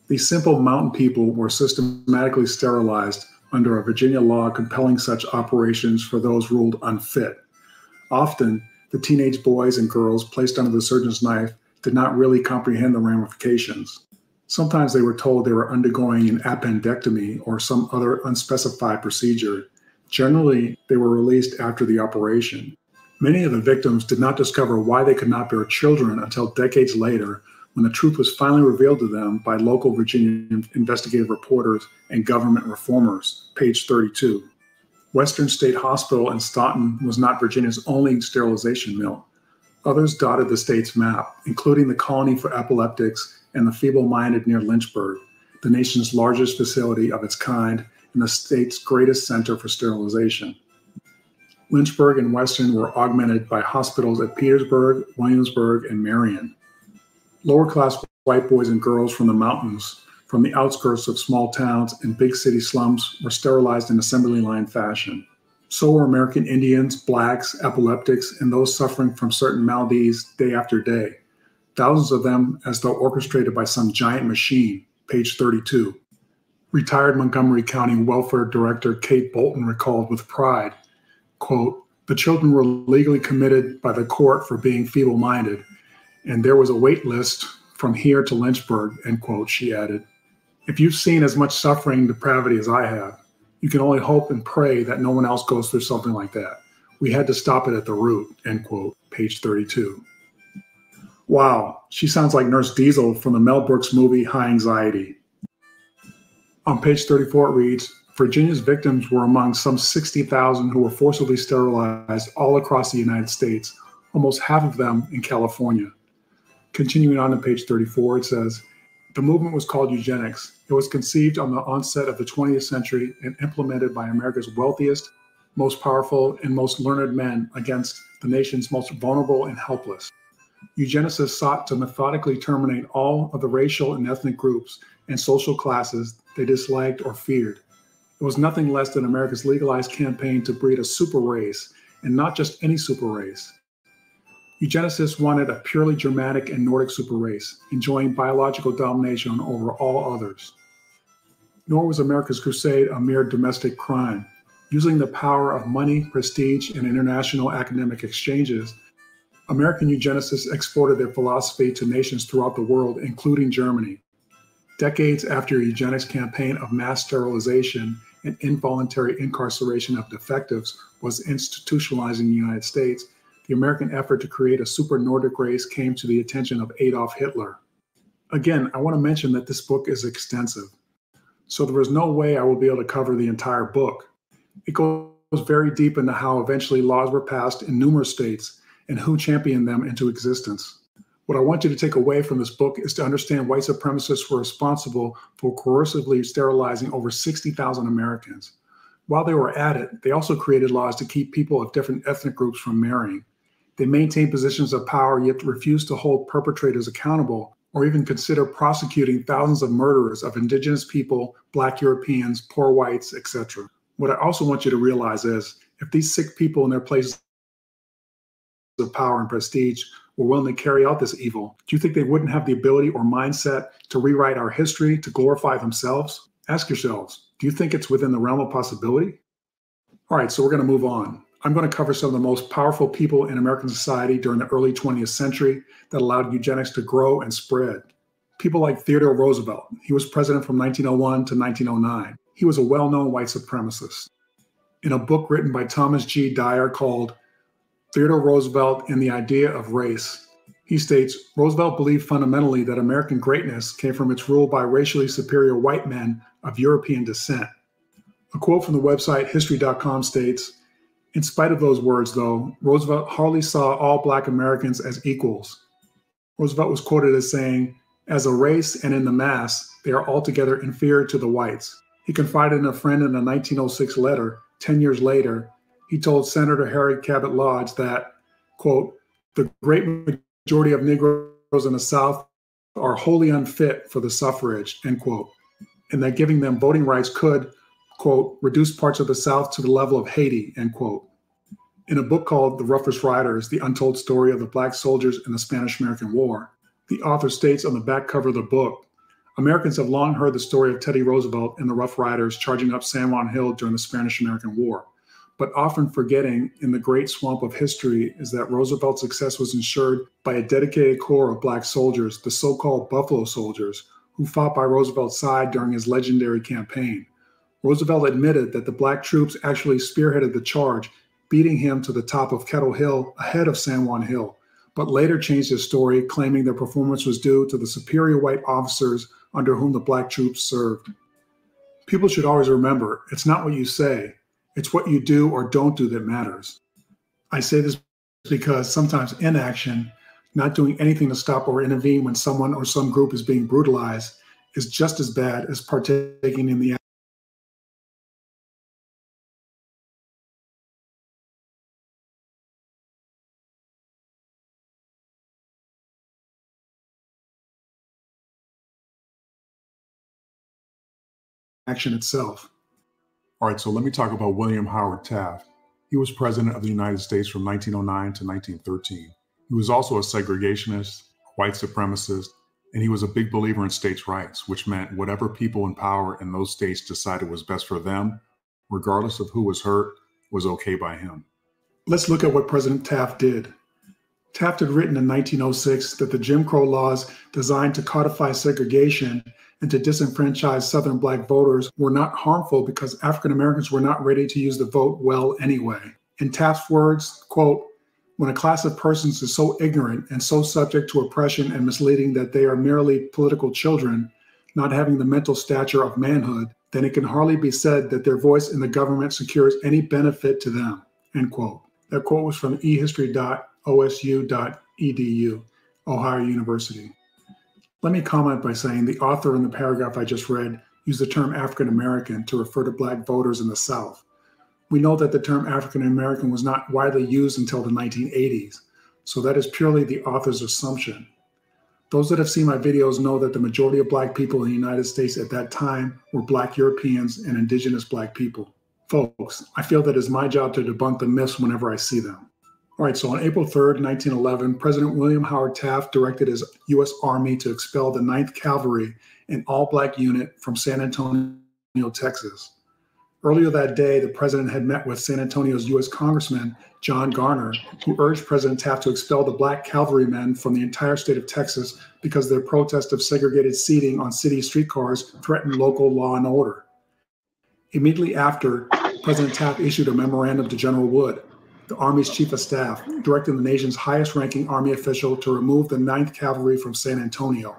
These simple mountain people were systematically sterilized under a Virginia law compelling such operations for those ruled unfit. Often, the teenage boys and girls placed under the surgeon's knife did not really comprehend the ramifications. Sometimes they were told they were undergoing an appendectomy or some other unspecified procedure. Generally, they were released after the operation. Many of the victims did not discover why they could not bear children until decades later, when the truth was finally revealed to them by local Virginia investigative reporters and government reformers. Page 32. Western State Hospital in Staunton was not Virginia's only sterilization mill. Others dotted the state's map, including the Colony for Epileptics and the Feeble-Minded near Lynchburg, the nation's largest facility of its kind and the state's greatest center for sterilization. Lynchburg and Western were augmented by hospitals at Petersburg, Williamsburg, and Marion. Lower-class white boys and girls from the mountains, from the outskirts of small towns and big city slums, were sterilized in assembly line fashion. So were American Indians, blacks, epileptics, and those suffering from certain maladies day after day. Thousands of them as though orchestrated by some giant machine. Page 32. Retired Montgomery County Welfare Director Kate Bolton recalled with pride, quote, "The children were legally committed by the court for being feeble-minded, and there was a wait list from here to Lynchburg," end quote, she added. "If you've seen as much suffering and depravity as I have, you can only hope and pray that no one else goes through something like that. We had to stop it at the root," end quote, page 32. Wow, she sounds like Nurse Diesel from the Mel Brooks movie High Anxiety. On page 34 it reads, Virginia's victims were among some 60,000 who were forcibly sterilized all across the United States, almost half of them in California. Continuing on to page 34, it says, the movement was called Eugenics. It was conceived on the onset of the 20th century and implemented by America's wealthiest, most powerful, and most learned men against the nation's most vulnerable and helpless. Eugenicists sought to methodically terminate all of the racial and ethnic groups and social classes they disliked or feared. It was nothing less than America's legalized campaign to breed a super race, and not just any super race. Eugenicists wanted a purely Germanic and Nordic super race, enjoying biological domination over all others. Nor was America's crusade a mere domestic crime. Using the power of money, prestige, and international academic exchanges, American eugenicists exported their philosophy to nations throughout the world, including Germany. Decades after a eugenics campaign of mass sterilization and involuntary incarceration of defectives was institutionalized in the United States, the American effort to create a super Nordic race came to the attention of Adolf Hitler. Again, I want to mention that this book is extensive, so there is no way I will be able to cover the entire book. It goes very deep into how eventually laws were passed in numerous states and who championed them into existence. What I want you to take away from this book is to understand white supremacists were responsible for coercively sterilizing over 60,000 Americans. While they were at it, they also created laws to keep people of different ethnic groups from marrying. They maintained positions of power, yet refused to hold perpetrators accountable or even consider prosecuting thousands of murderers of indigenous people, Black Europeans, poor whites, etc. What I also want you to realize is, if these sick people in their places of power and prestige were willing to carry out this evil, do you think they wouldn't have the ability or mindset to rewrite our history to glorify themselves? Ask yourselves, do you think it's within the realm of possibility? All right, so we're going to move on. I'm going to cover some of the most powerful people in American society during the early 20th century that allowed eugenics to grow and spread. People like Theodore Roosevelt. He was president from 1901 to 1909. He was a well-known white supremacist. In a book written by Thomas G. Dyer called Theodore Roosevelt and the Idea of Race, he states, Roosevelt believed fundamentally that American greatness came from its rule by racially superior white men of European descent. A quote from the website history.com states, in spite of those words, though, Roosevelt hardly saw all Black Americans as equals. Roosevelt was quoted as saying, as a race and in the mass, they are altogether inferior to the whites. He confided in a friend in a 1906 letter. 10 years later, he told Senator Harry Cabot Lodge that, quote, the great majority of Negroes in the South are wholly unfit for the suffrage, end quote, and that giving them voting rights could, quote, reduce parts of the South to the level of Haiti, end quote. In a book called The Roughest Riders, The Untold Story of the Black Soldiers in the Spanish-American War, the author states on the back cover of the book, Americans have long heard the story of Teddy Roosevelt and the Rough Riders charging up San Juan Hill during the Spanish-American War, but often forgetting in the great swamp of history is that Roosevelt's success was ensured by a dedicated corps of Black soldiers, the so-called Buffalo Soldiers, who fought by Roosevelt's side during his legendary campaign. Roosevelt admitted that the Black troops actually spearheaded the charge, beating him to the top of Kettle Hill ahead of San Juan Hill, but later changed his story, claiming their performance was due to the superior white officers under whom the Black troops served. People should always remember, it's not what you say, it's what you do or don't do that matters. I say this because sometimes inaction, not doing anything to stop or intervene when someone or some group is being brutalized, is just as bad as partaking in the action itself. All right, so let me talk about William Howard Taft. He was president of the United States from 1909 to 1913. He was also a segregationist, white supremacist, and he was a big believer in states' rights, which meant whatever people in power in those states decided was best for them, regardless of who was hurt, was okay by him. Let's look at what President Taft did. Taft had written in 1906 that the Jim Crow laws designed to codify segregation and to disenfranchise Southern Black voters were not harmful because African Americans were not ready to use the vote well anyway. In Taft's words, quote, when a class of persons is so ignorant and so subject to oppression and misleading that they are merely political children, not having the mental stature of manhood, then it can hardly be said that their voice in the government secures any benefit to them, end quote. That quote was from ehistory.osu.edu, Ohio University. Let me comment by saying the author in the paragraph I just read used the term African American to refer to Black voters in the South. We know that the term African American was not widely used until the 1980s, so that is purely the author's assumption. Those that have seen my videos know that the majority of Black people in the United States at that time were Black Europeans and indigenous Black people. Folks, I feel that it's my job to debunk the myths whenever I see them. All right, so on April 3rd, 1911, President William Howard Taft directed his U.S. Army to expel the 9th Cavalry, an all-Black unit from San Antonio, Texas. Earlier that day, the president had met with San Antonio's U.S. Congressman, John Garner, who urged President Taft to expel the Black cavalrymen from the entire state of Texas because their protest of segregated seating on city streetcars threatened local law and order. Immediately after, President Taft issued a memorandum to General Wood, the Army's chief of staff, directing the nation's highest-ranking Army official to remove the 9th Cavalry from San Antonio.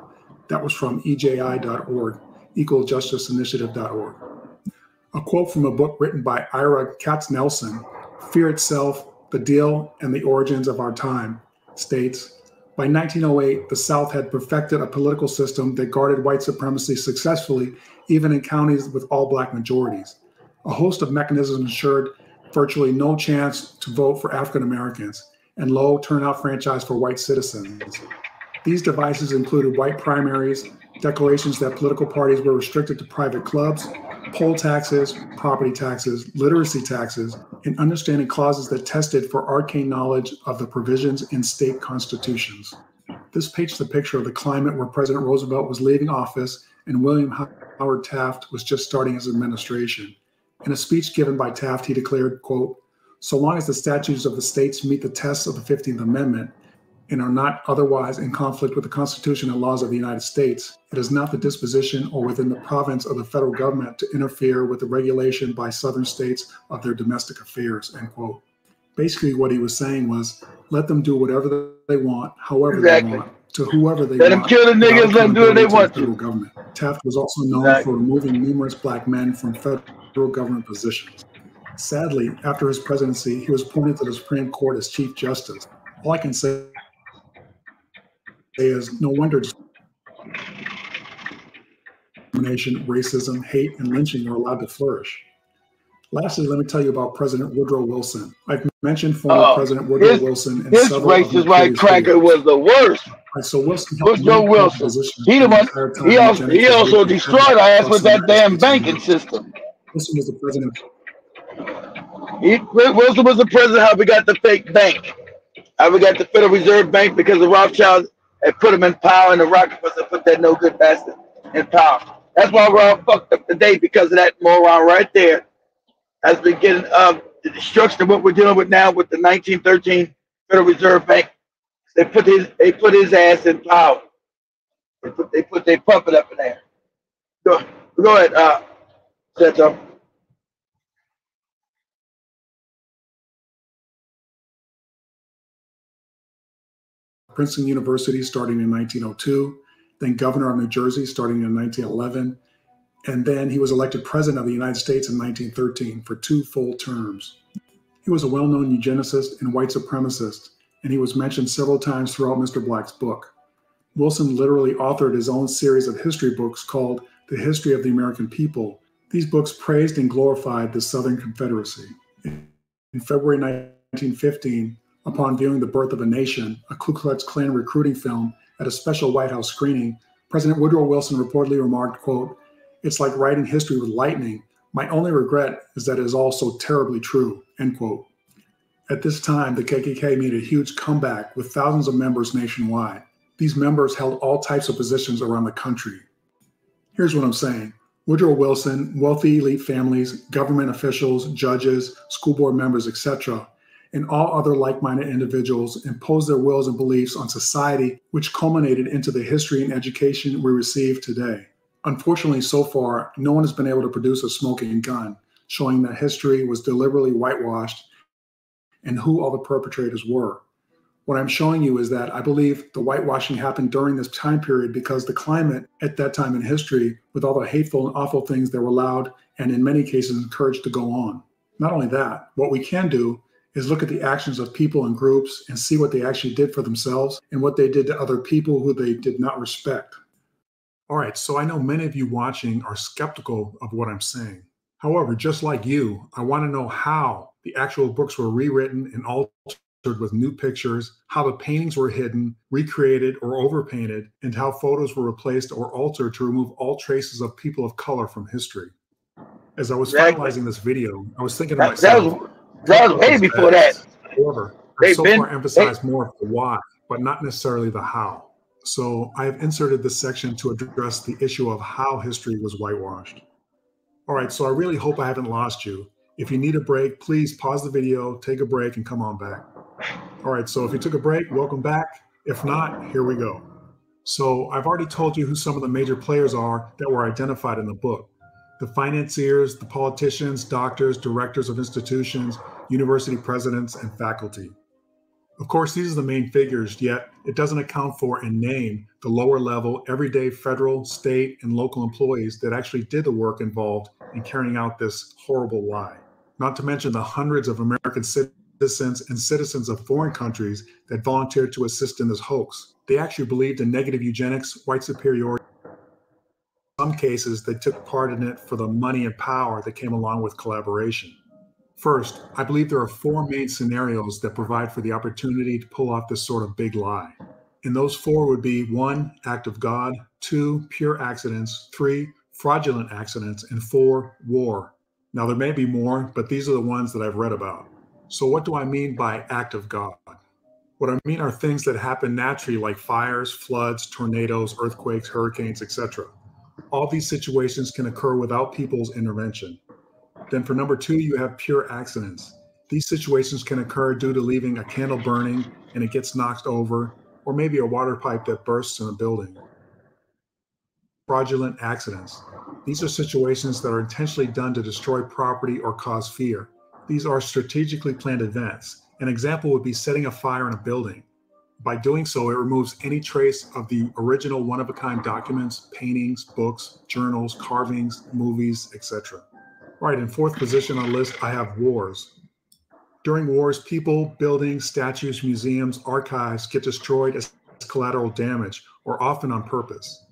That was from EJI.org, equaljusticeinitiative.org. A quote from a book written by Ira Katznelson, Fear Itself, The Deal and the Origins of Our Time states, by 1908, the South had perfected a political system that guarded white supremacy successfully, even in counties with all black majorities. A host of mechanisms ensured virtually no chance to vote for African Americans and low turnout franchise for white citizens. These devices included white primaries, declarations that political parties were restricted to private clubs, poll taxes, property taxes, literacy taxes, and understanding clauses that tested for arcane knowledge of the provisions in state constitutions. This paints the picture of the climate where President Roosevelt was leaving office and William Howard Taft was just starting his administration. In a speech given by Taft, he declared, quote, so long as the statutes of the states meet the tests of the 15th Amendment and are not otherwise in conflict with the Constitution and laws of the United States, it is not the disposition or within the province of the federal government to interfere with the regulation by southern states of their domestic affairs, end quote. Basically, what he was saying was, let them do whatever they want, however they want, to whoever they want. Let them kill the niggas, let them do what they want to. Government. Taft was also known for removing numerous black men from federal government positions. Sadly, after his presidency, he was appointed to the Supreme Court as Chief Justice. All I can say is no wonder discrimination, racism, hate, and lynching are allowed to flourish. Lastly, let me tell you about President Woodrow Wilson. I've mentioned former President Woodrow Wilson and his racist white cracker was the worst. Right, so Wilson Woodrow Wilson. He also destroyed our ass with that damn banking system. Wilson was the president. Wilson was the president. How we got the fake bank? How we got the Federal Reserve Bank because the Rothschilds had put him in power, and the Rockefellers put that no good bastard in power. That's why we're all fucked up today, because of that moron right there. As we get the destruction of what we're dealing with now with the 1913 Federal Reserve Bank, they put his ass in power. They put their puppet up in there. Go ahead, Seto. Princeton University starting in 1902, then governor of New Jersey starting in 1911, and then he was elected president of the United States in 1913 for 2 full terms. He was a well-known eugenicist and white supremacist, and he was mentioned several times throughout Mr. Black's book. Wilson literally authored his own series of history books called The History of the American People. These books praised and glorified the Southern Confederacy. In February 1915, upon viewing The Birth of a Nation, a Ku Klux Klan recruiting film, at a special White House screening, President Woodrow Wilson reportedly remarked, quote, it's like writing history with lightning. My only regret is that it is all so terribly true, end quote. At this time, the KKK made a huge comeback with thousands of members nationwide. These members held all types of positions around the country. Here's what I'm saying. Woodrow Wilson, wealthy elite families, government officials, judges, school board members, etc., and all other like-minded individuals imposed their wills and beliefs on society, which culminated into the history and education we receive today. Unfortunately, so far, no one has been able to produce a smoking gun, showing that history was deliberately whitewashed and who all the perpetrators were. What I'm showing you is that I believe the whitewashing happened during this time period because the climate at that time in history, with all the hateful and awful things that were allowed and in many cases encouraged to go on. Not only that, what we can do is look at the actions of people and groups and see what they actually did for themselves and what they did to other people who they did not respect. All right, so I know many of you watching are skeptical of what I'm saying. However, just like you, I want to know how the actual books were rewritten and altered with new pictures, how the paintings were hidden, recreated, or overpainted, and how photos were replaced or altered to remove all traces of people of color from history. As I was finalizing this video, I was thinking to myself, that was way before that. However, I so far emphasized more of the why, but not necessarily the how. So I have inserted this section to address the issue of how history was whitewashed. All right, so I really hope I haven't lost you. If you need a break, please pause the video, take a break, and come on back. All right, so if you took a break, welcome back. If not, here we go. So I've already told you who some of the major players are that were identified in the book. The financiers, the politicians, doctors, directors of institutions, university presidents, and faculty. Of course, these are the main figures, yet it doesn't account for and name the lower level, everyday federal, state, and local employees that actually did the work involved in carrying out this horrible lie. Not to mention the hundreds of American citizens citizens and citizens of foreign countries that volunteered to assist in this hoax. They actually believed in negative eugenics, white superiority. In some cases, they took part in it for the money and power that came along with collaboration. First, I believe there are four main scenarios that provide for the opportunity to pull off this sort of big lie. And those four would be 1, act of God, 2, pure accidents, 3, fraudulent accidents, and 4, war. Now, there may be more, but these are the ones that I've read about. So what do I mean by act of God? What I mean are things that happen naturally, like fires, floods, tornadoes, earthquakes, hurricanes, etc. All these situations can occur without people's intervention. Then for number 2, you have pure accidents. These situations can occur due to leaving a candle burning and it gets knocked over, or maybe a water pipe that bursts in a building. Fraudulent accidents. These are situations that are intentionally done to destroy property or cause fear. These are strategically planned events. An example would be setting a fire in a building. By doing so, it removes any trace of the original one-of-a-kind documents, paintings, books, journals, carvings, movies, etc. All right, in fourth position on the list, I have wars. During wars, people, buildings, statues, museums, archives get destroyed as collateral damage, or often on purpose.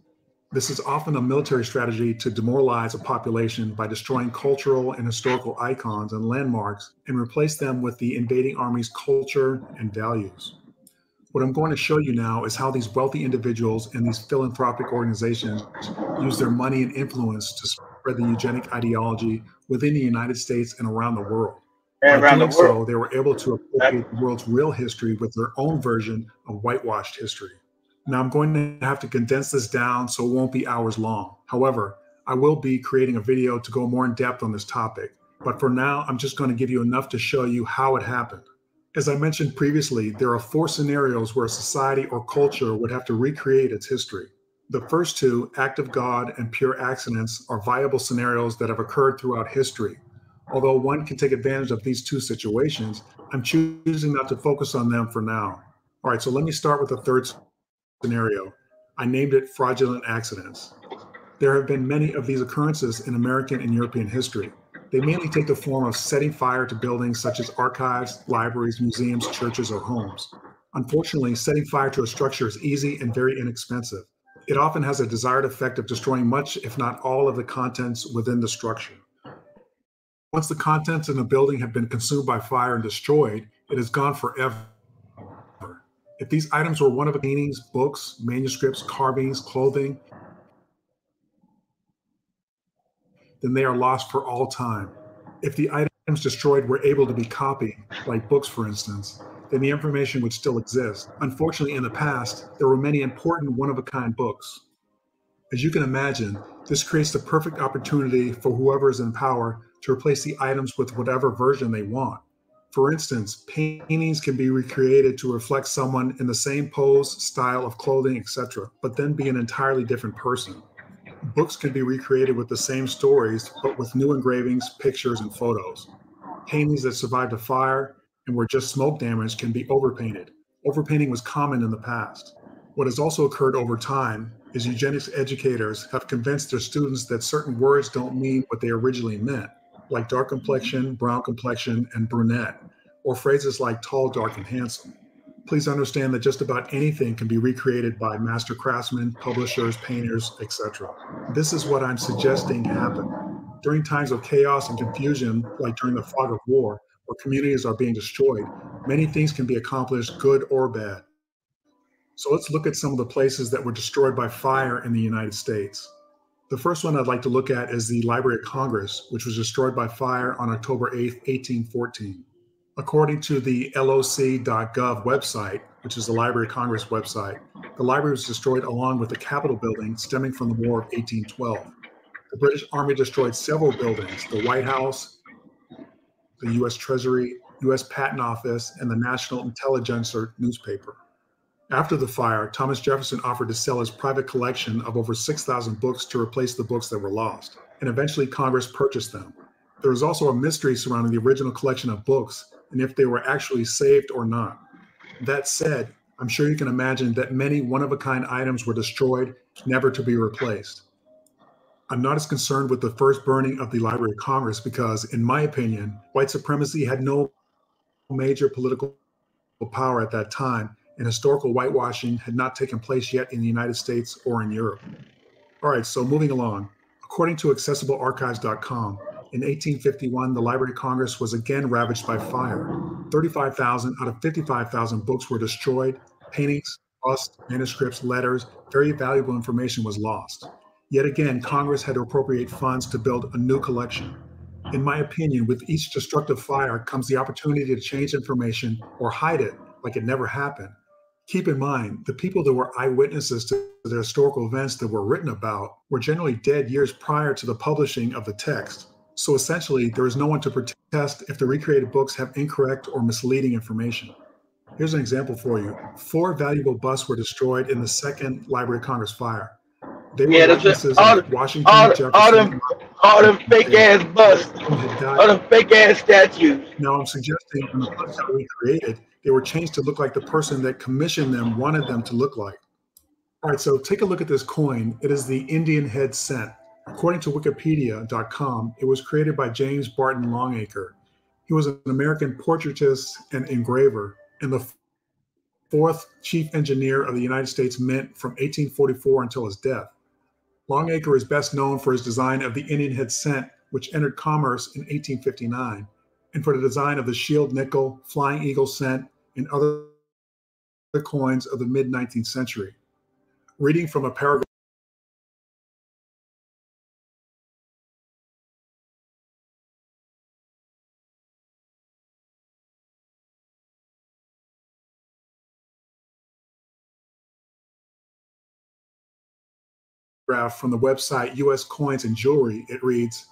This is often a military strategy to demoralize a population by destroying cultural and historical icons and landmarks and replace them with the invading army's culture and values. What I'm going to show you now is how these wealthy individuals and these philanthropic organizations use their money and influence to spread the eugenic ideology within the United States and around the world. And By around the doing world. so, they were able to appropriate the world's real history with their own version of whitewashed history. Now, I'm going to have to condense this down so it won't be hours long. However, I will be creating a video to go more in depth on this topic. But for now, I'm just going to give you enough to show you how it happened. As I mentioned previously, there are 4 scenarios where a society or culture would have to recreate its history. The first 2, act of God and pure accidents, are viable scenarios that have occurred throughout history. Although one can take advantage of these 2 situations, I'm choosing not to focus on them for now. All right, so let me start with the third scenario. I named it fraudulent accidents. There have been many of these occurrences in American and European history. They mainly take the form of setting fire to buildings such as archives, libraries, museums, churches, or homes. Unfortunately, setting fire to a structure is easy and very inexpensive. It often has a desired effect of destroying much, if not all, of the contents within the structure. Once the contents in a building have been consumed by fire and destroyed, it is gone forever. If these items were one of the paintings, books, manuscripts, carvings, clothing, then they are lost for all time. If the items destroyed were able to be copied, like books for instance, then the information would still exist. Unfortunately, in the past, there were many important one-of-a-kind books. As you can imagine, this creates the perfect opportunity for whoever is in power to replace the items with whatever version they want. For instance, paintings can be recreated to reflect someone in the same pose, style of clothing, etc., but then be an entirely different person. Books can be recreated with the same stories, but with new engravings, pictures, and photos. Paintings that survived a fire and were just smoke damage can be overpainted. Overpainting was common in the past. What has also occurred over time is eugenics educators have convinced their students that certain words don't mean what they originally meant, like dark complexion, brown complexion, and brunette, or phrases like tall, dark, and handsome. Please understand that just about anything can be recreated by master craftsmen, publishers, painters, etc. This is what I'm suggesting happened. During times of chaos and confusion, like during the fog of war, where communities are being destroyed, many things can be accomplished, good or bad. So let's look at some of the places that were destroyed by fire in the United States. The first one I'd like to look at is the Library of Congress, which was destroyed by fire on October 8, 1814. According to the loc.gov website, which is the Library of Congress website, the library was destroyed along with the Capitol building stemming from the War of 1812. The British Army destroyed several buildings, the White House, the U.S. Treasury, U.S. Patent Office, and the National Intelligencer newspaper. After the fire, Thomas Jefferson offered to sell his private collection of over 6,000 books to replace the books that were lost, and eventually Congress purchased them. There was also a mystery surrounding the original collection of books and if they were actually saved or not. That said, I'm sure you can imagine that many one-of-a-kind items were destroyed, never to be replaced. I'm not as concerned with the first burning of the Library of Congress because, in my opinion, white supremacy had no major political power at that time, and historical whitewashing had not taken place yet in the United States or in Europe. All right, so moving along. According to accessiblearchives.com, in 1851, the Library of Congress was again ravaged by fire. 35,000 out of 55,000 books were destroyed. Paintings, busts, manuscripts, letters, very valuable information was lost. Yet again, Congress had to appropriate funds to build a new collection. In my opinion, with each destructive fire comes the opportunity to change information or hide it like it never happened. Keep in mind, the people that were eyewitnesses to the historical events that were written about were generally dead years prior to the publishing of the text. So essentially, there is no one to protest if the recreated books have incorrect or misleading information. Here's an example for you. 4 valuable busts were destroyed in the second Library of Congress fire. They were likenesses of Washington, Jefferson, all them fake ass busts, had died. all them fake ass statues. Now, I'm suggesting when the busts got recreated, they were changed to look like the person that commissioned them wanted them to look like. All right, so take a look at this coin. It is the Indian head cent. According to Wikipedia.com, it was created by James Barton Longacre. He was an American portraitist and engraver, and the 4th chief engineer of the United States Mint from 1844 until his death. Longacre is best known for his design of the Indian head cent, which entered commerce in 1859, and for the design of the shield nickel, flying eagle cent, and other coins of the mid-19th century. Reading from a paragraph from the website US Coins and Jewelry, it reads,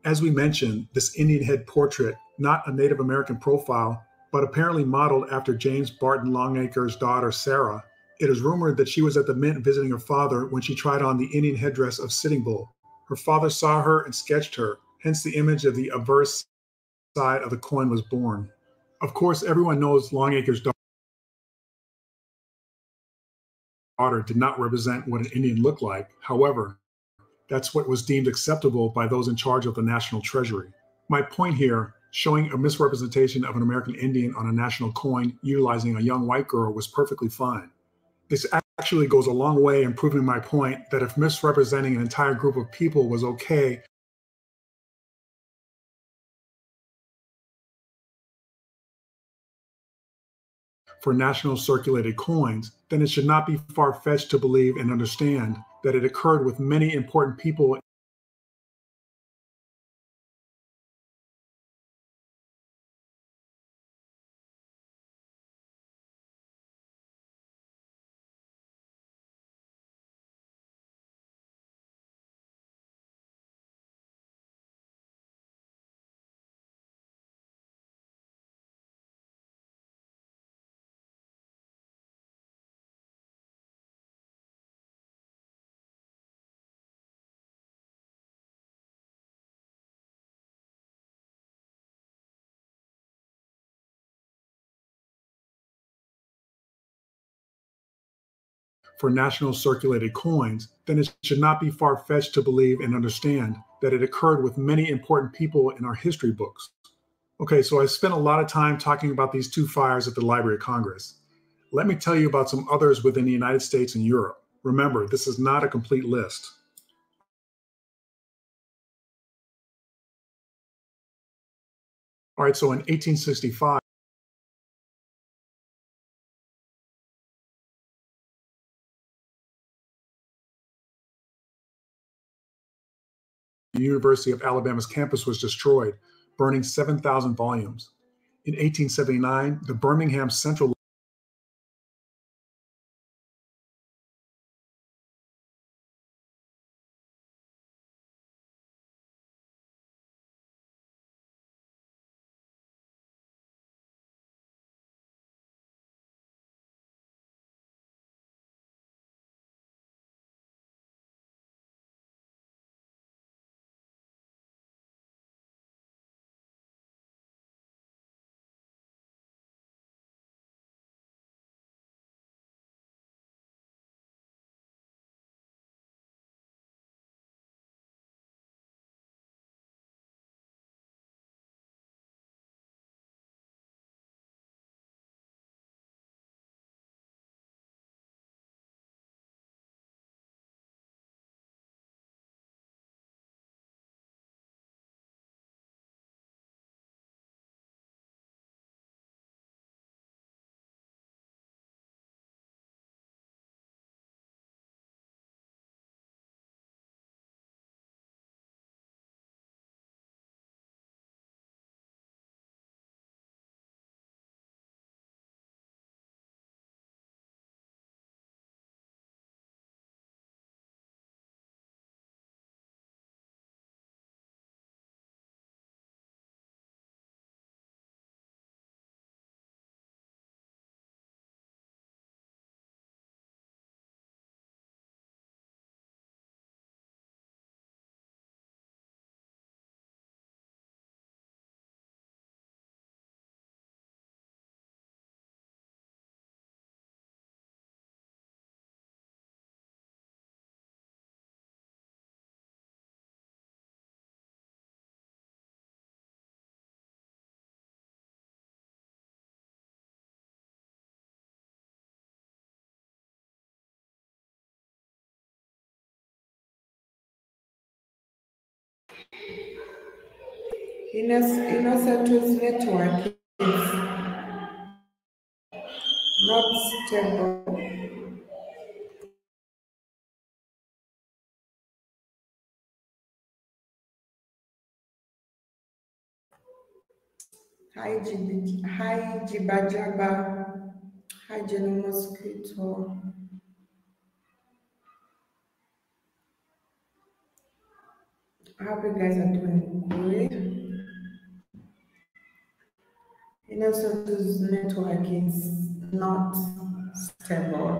as we mentioned, this Indian head portrait, not a Native American profile, but apparently modeled after James Barton Longacre's daughter, Sarah. It is rumored that she was at the Mint visiting her father when she tried on the Indian headdress of Sitting Bull. Her father saw her and sketched her, hence the image of the obverse side of the coin was born. Of course, everyone knows Longacre's daughter did not represent what an Indian looked like. However, that's what was deemed acceptable by those in charge of the National Treasury. My point here, showing a misrepresentation of an American Indian on a national coin utilizing a young white girl, was perfectly fine. This actually goes a long way in proving my point that if misrepresenting an entire group of people was okay, for national circulated coins, then it should not be far-fetched to believe and understand that it occurred with many important people for national circulated coins, then it should not be far-fetched to believe and understand that it occurred with many important people in our history books. Okay, so I spent a lot of time talking about these 2 fires at the Library of Congress. Let me tell you about some others within the United States and Europe. Remember, this is not a complete list. All right, so in 1865, the University of Alabama's campus was destroyed, burning 7,000 volumes. In 1879, the Birmingham Central INNOSSETU's network is not stable. Hi Jibajaba. Hi Mosquito. I hope you guys are doing great. INNOSSETU's network is not stable.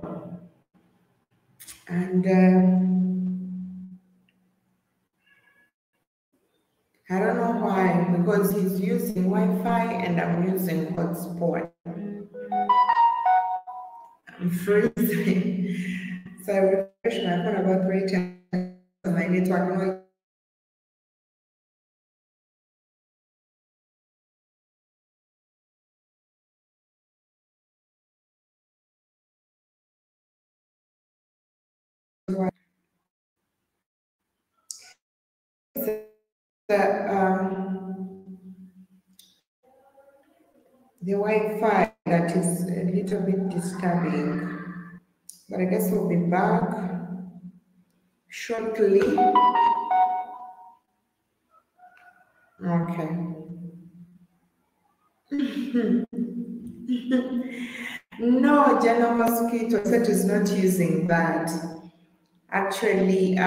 And I don't know why, because he's using Wi-Fi and I'm using hotspot. I'm freezing. So I refresh my phone about 3 times on my network. The Wi-Fi that is a little bit disturbing, but I guess we'll be back shortly. Okay. No, General Mosquito set is not using that. Actually,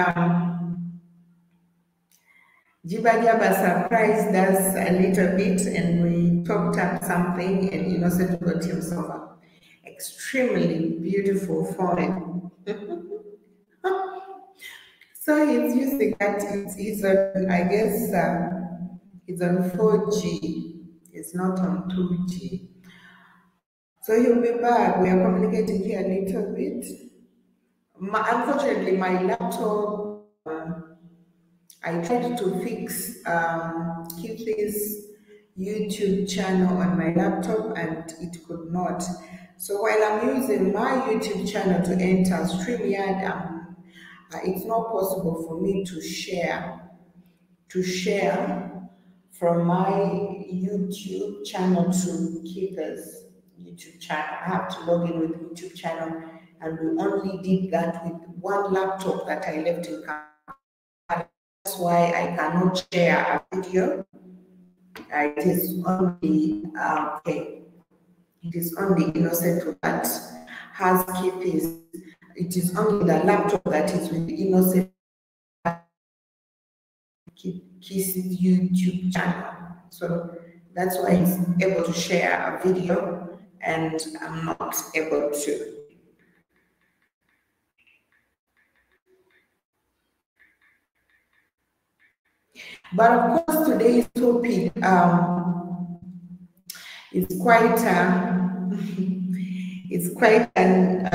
Jibajaba surprised us a little bit and we talked up something and INNOSSETU got himself an extremely beautiful phone. So he's using that, it's on, I guess, it's on 4G, it's not on 2G. So he'll be back, we are communicating here a little bit. Unfortunately, my laptop, I tried to fix Keithy's YouTube channel on my laptop and it could not. So while I'm using my YouTube channel to enter StreamYard, it's not possible for me to share from my YouTube channel to Keithy's YouTube channel. I have to log in with YouTube channel, and we only did that with one laptop that I left in Canada. That's why I cannot share a video. It is only okay. It is only INNOSSETU that has Keithy's. It is only the laptop that is with INNOSSETU Keithy's YouTube channel. So that's why he's able to share a video and I'm not able to. But of course, today's topic is quite it's quite an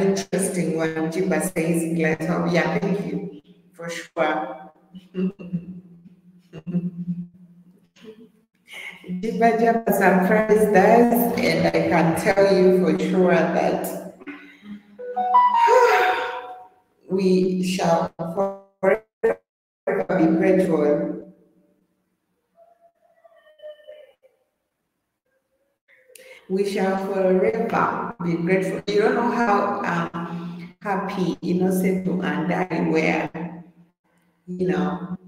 interesting one. Jiba says, yeah, thank you for sure. Jiba surprised us, and I can tell you for sure that we shall forever be grateful. We shall forever be grateful. You don't know how happy INNOSSETU and I were,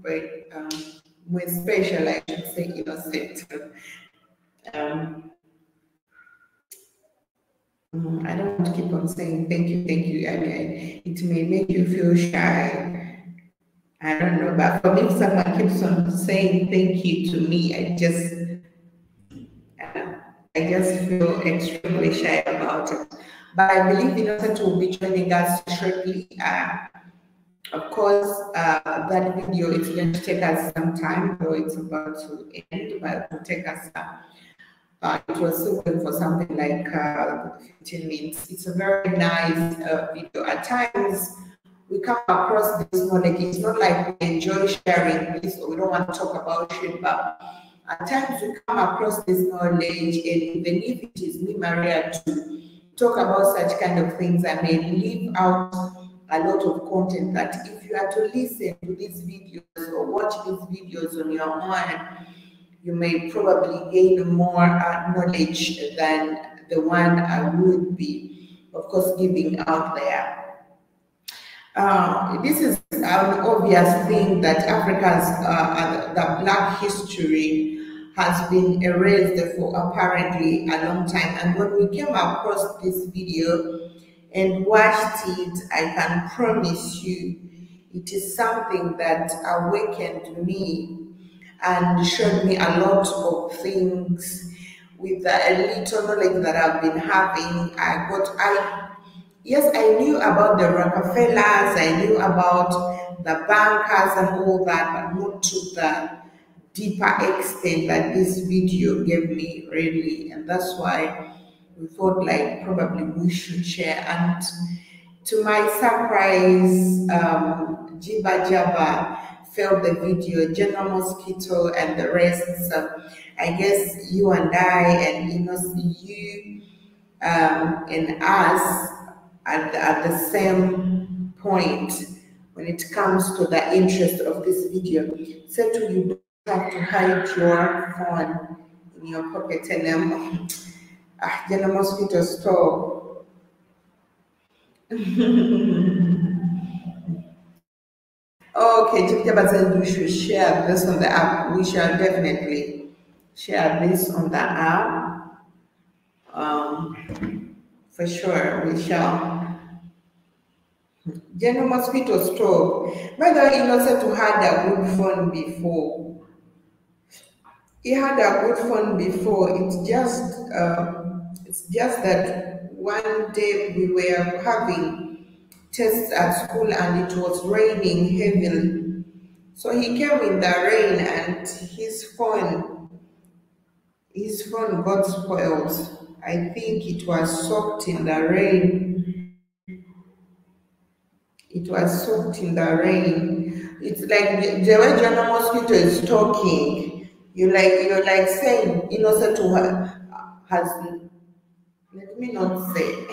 but we're special, I should say, INNOSSETU. I don't want to keep on saying thank you. It may make you feel shy. I don't know, but for me, if someone keeps on saying thank you to me, I just feel extremely shy about it. But I believe INNOSSETU will be joining us shortly. Of course, that video is going to take us some time, though it's about to end, but it will take us it was open for something like 15 minutes. It's a very nice video. At times, we come across this knowledge. It's not like we enjoy sharing this or we don't want to talk about it, but at times we come across this knowledge, and even if it is me, Maria, to talk about such kind of things, I may leave out a lot of content that if you are to listen to these videos or watch these videos on your own, you may probably gain more knowledge than the one I would be, of course, giving out there. This is an obvious thing that Africa's the Black history has been erased for apparently a long time. And when we came across this video and watched it, I can promise you it is something that awakened me and showed me a lot of things with the little knowledge that I've been having. Yes, I knew about the Rockefellers, I knew about the bankers and all that, but not to the deeper extent that this video gave me, really. And that's why we thought like probably we should share. And to my surprise, Jiba Jaba felt the video, General Mosquito and the rest. So I guess you and I and you and us at the same point when it comes to the interest of this video. So you don't have to hide your phone in your pocket and General Mosquito store. Okay, Jibjaba said we should share this on the app. We shall definitely share this on the app. For sure, we shall. General Mosquito Store. By the way, INNOSSETU had a good phone before. He had a good phone before. It's just that one day we were having tests at school and it was raining heavily. So he came in the rain and his phone got spoiled. I think it was soaked in the rain. It was soaked in the rain. It's like the way General Mosquito is talking, you're like saying INNOSSETU has, let me not say.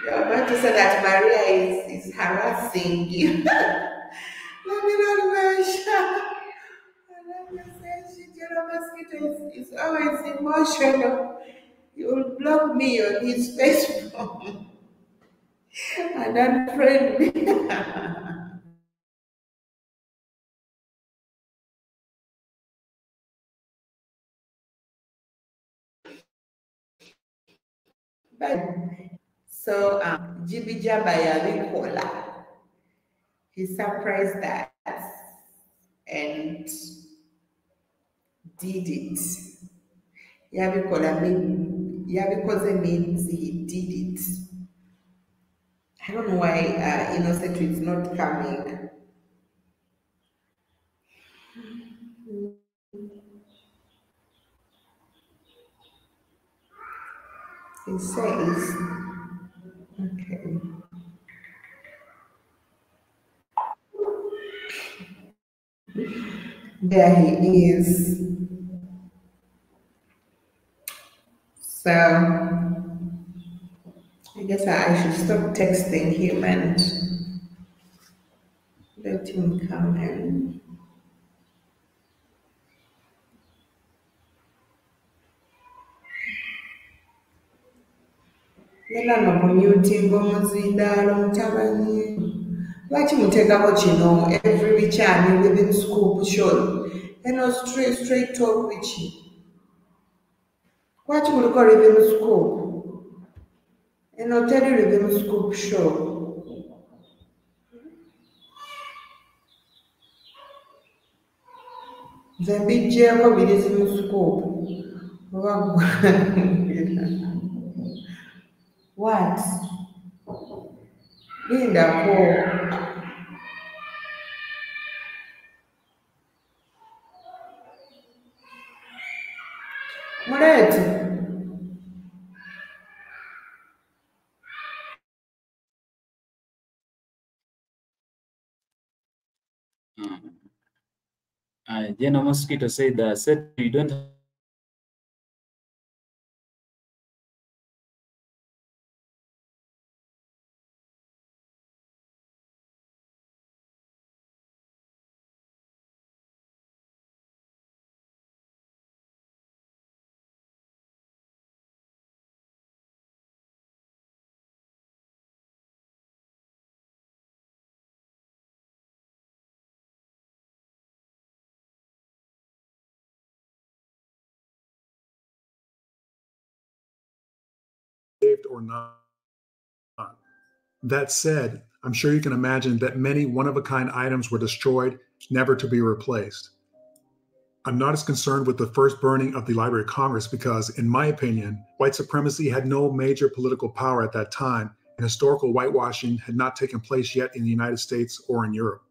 You're about to say that Maria is harassing you. Let me not mention. Let me say General Mosquito is always emotional. He will block me on his Facebook and unfriend me. But so Jibi Jaba Yabikola, he surprised us and did it. Yabikola means he did it. I don't know why INNOSSETU is not coming. He says, okay. There he is. So I guess I should stop texting him and let him come in. Nena nomuting omuzindalo mutabani. Lwaki muteekako kino every bikyani within scoop show. Eno straight talk wiki. Lwaki muliko rhythm scoop? Eno teri rhythm scoop show. Nze mbijjeeko birizi mu scoop. What? Lindako. Mulete. General Mosquito said that you don't or not. That said, I'm sure you can imagine that many one-of-a-kind items were destroyed, never to be replaced. I'm not as concerned with the first burning of the Library of Congress because, in my opinion, white supremacy had no major political power at that time, and historical whitewashing had not taken place yet in the United States or in Europe.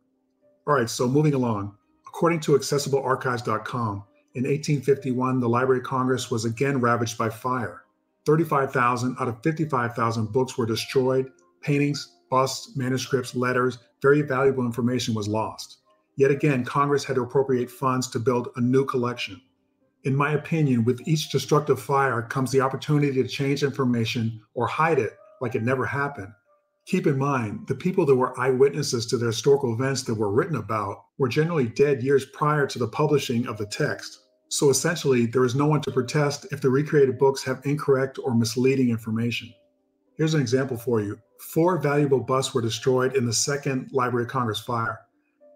All right, so moving along. According to accessiblearchives.com, in 1851, the Library of Congress was again ravaged by fire. 35,000 out of 55,000 books were destroyed, paintings, busts, manuscripts, letters, very valuable information was lost. Yet again, Congress had to appropriate funds to build a new collection. In my opinion, with each destructive fire comes the opportunity to change information or hide it like it never happened. Keep in mind, the people that were eyewitnesses to the historical events that were written about were generally dead years prior to the publishing of the text. So essentially, there is no one to protest if the recreated books have incorrect or misleading information. Here's an example for you. 4 valuable busts were destroyed in the second Library of Congress fire.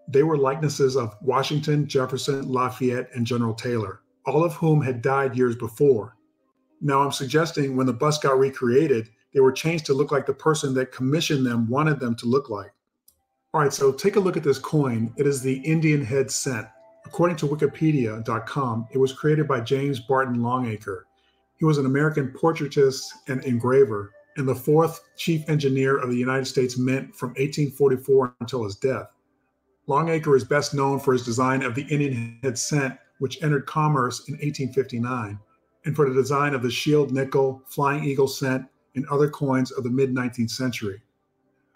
They were likenesses of Washington, Jefferson, Lafayette, and General Taylor, all of whom had died years before. Now I'm suggesting when the busts got recreated, they were changed to look like the person that commissioned them wanted them to look like. All right, so take a look at this coin. It is the Indian head cent. According to wikipedia.com, it was created by James Barton Longacre. He was an American portraitist and engraver, and the 4th chief engineer of the United States Mint from 1844 until his death. Longacre is best known for his design of the Indian head cent, which entered commerce in 1859, and for the design of the shield nickel, flying eagle cent, and other coins of the mid-19th century.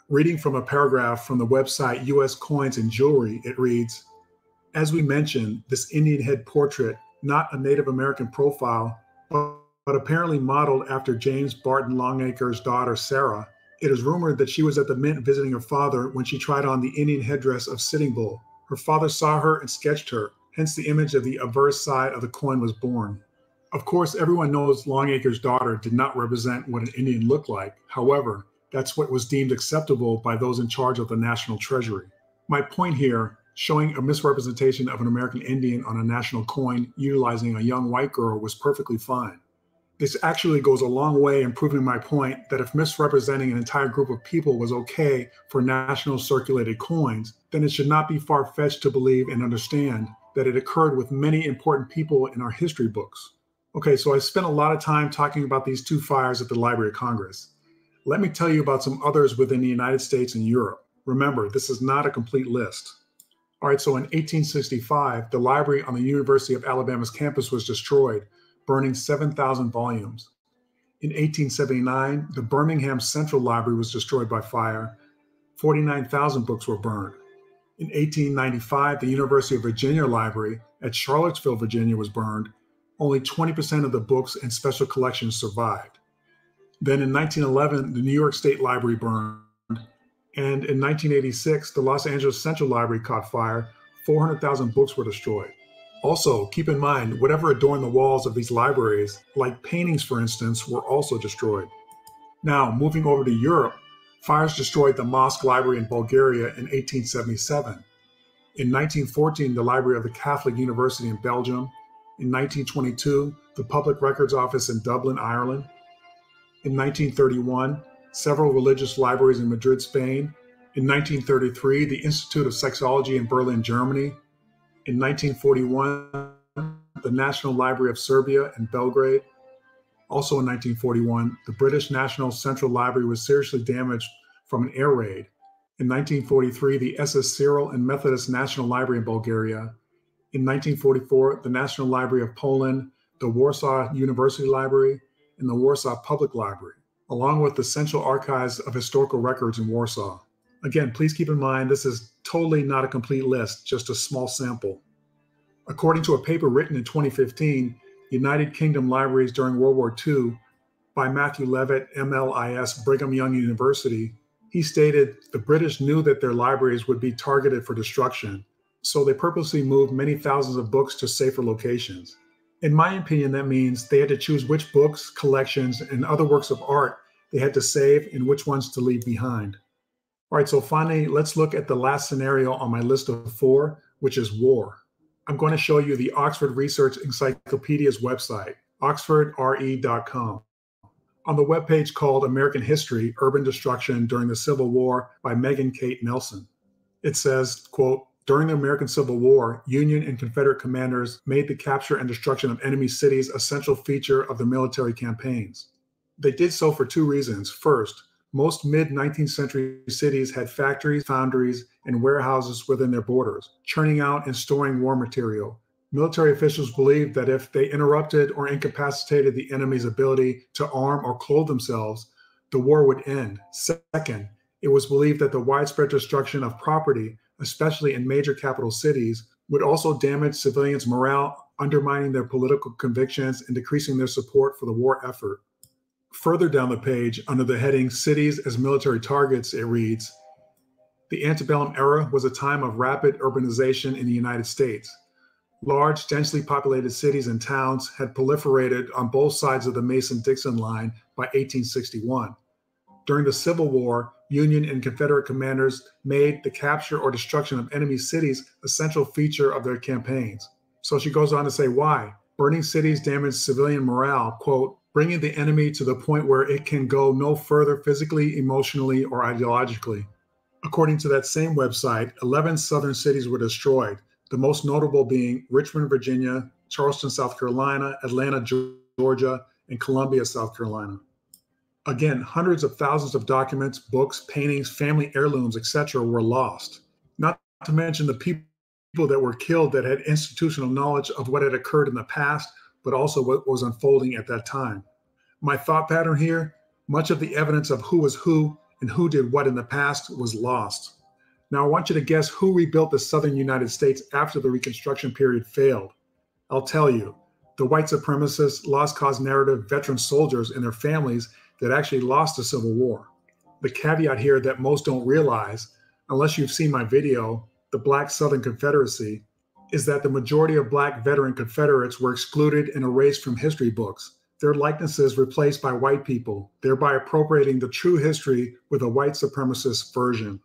Reading from a paragraph from the website US Coins and Jewelry, it reads, "As we mentioned, this Indian head portrait, not a Native American profile, but apparently modeled after James Barton Longacre's daughter, Sarah. It is rumored that she was at the Mint visiting her father when she tried on the Indian headdress of Sitting Bull. Her father saw her and sketched her, hence the image of the obverse side of the coin was born." Of course, everyone knows Longacre's daughter did not represent what an Indian looked like. However, that's what was deemed acceptable by those in charge of the National Treasury. My point here, showing a misrepresentation of an American Indian on a national coin utilizing a young white girl was perfectly fine. This actually goes a long way in proving my point that if misrepresenting an entire group of people was okay for national circulated coins, then it should not be far-fetched to believe and understand that it occurred with many important people in our history books. Okay, so I spent a lot of time talking about these 2 fires at the Library of Congress. Let me tell you about some others within the United States and Europe. Remember, this is not a complete list. All right, so in 1865, the library on the University of Alabama's campus was destroyed, burning 7,000 volumes. In 1879, the Birmingham Central Library was destroyed by fire. 49,000 books were burned. In 1895, the University of Virginia Library at Charlottesville, Virginia was burned. Only 20% of the books and special collections survived. Then in 1911, the New York State Library burned. And in 1986, the Los Angeles Central Library caught fire. 400,000 books were destroyed. Also, keep in mind, whatever adorned the walls of these libraries, like paintings for instance, were also destroyed. Now, moving over to Europe, fires destroyed the Mosque Library in Bulgaria in 1877. In 1914, the Library of the Catholic University in Belgium. In 1922, the Public Records Office in Dublin, Ireland. In 1931, several religious libraries in Madrid, Spain. In 1933, the Institute of Sexology in Berlin, Germany. In 1941, the National Library of Serbia in Belgrade. Also in 1941, the British National Central Library was seriously damaged from an air raid. In 1943, the SS Cyril and Methodist National Library in Bulgaria. In 1944, the National Library of Poland, the Warsaw University Library, and the Warsaw Public Library, along with the Central Archives of Historical Records in Warsaw. Again, please keep in mind, this is totally not a complete list, just a small sample. According to a paper written in 2015, United Kingdom Libraries During World War II by Matthew Levitt, MLIS, Brigham Young University, he stated the British knew that their libraries would be targeted for destruction, so they purposely moved many thousands of books to safer locations. In my opinion, that means they had to choose which books, collections, and other works of art they had to save and which ones to leave behind. All right, so finally, let's look at the last scenario on my list of 4, which is war. I'm going to show you the Oxford Research Encyclopedia's website, oxfordre.com. On the webpage called American History, Urban Destruction During the Civil War by Megan Kate Nelson. It says, quote, during the American Civil War, Union and Confederate commanders made the capture and destruction of enemy cities a central feature of their military campaigns. They did so for two reasons. First, most mid-19th century cities had factories, foundries, and warehouses within their borders, churning out and storing war material. Military officials believed that if they interrupted or incapacitated the enemy's ability to arm or clothe themselves, the war would end. Second, it was believed that the widespread destruction of property, especially in major capital cities, would also damage civilians' morale, undermining their political convictions and decreasing their support for the war effort. Further down the page, under the heading Cities as Military Targets, it reads, the antebellum era was a time of rapid urbanization in the United States. Large, densely populated cities and towns had proliferated on both sides of the Mason-Dixon line by 1861. During the Civil War, Union and Confederate commanders made the capture or destruction of enemy cities a central feature of their campaigns. So she goes on to say why. Burning cities damaged civilian morale, quote, bringing the enemy to the point where it can go no further physically, emotionally, or ideologically. According to that same website, 11 southern cities were destroyed, the most notable being Richmond, Virginia, Charleston, South Carolina, Atlanta, Georgia, and Columbia, South Carolina. Again, hundreds of thousands of documents, books, paintings, family heirlooms, etc. were lost. Not to mention the people that were killed that had institutional knowledge of what had occurred in the past, but also what was unfolding at that time. My thought pattern here, much of the evidence of who was who and who did what in the past was lost. Now I want you to guess who rebuilt the southern United States after the Reconstruction period failed. I'll tell you, the white supremacist, lost cause narrative veteran soldiers and their families that actually lost the Civil War. The caveat here that most don't realize, unless you've seen my video, The Black Southern Confederacy, is that the majority of Black veteran Confederates were excluded and erased from history books, their likenesses replaced by white people, thereby appropriating the true history with a white supremacist version.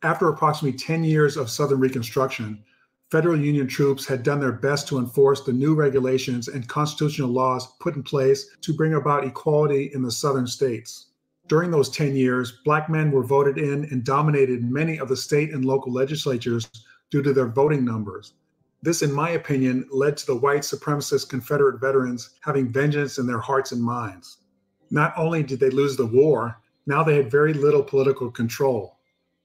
After approximately 10 years of Southern Reconstruction, federal Union troops had done their best to enforce the new regulations and constitutional laws put in place to bring about equality in the Southern states. During those 10 years, Black men were voted in and dominated many of the state and local legislatures due to their voting numbers. This, in my opinion, led to the white supremacist Confederate veterans having vengeance in their hearts and minds. Not only did they lose the war, now they had very little political control.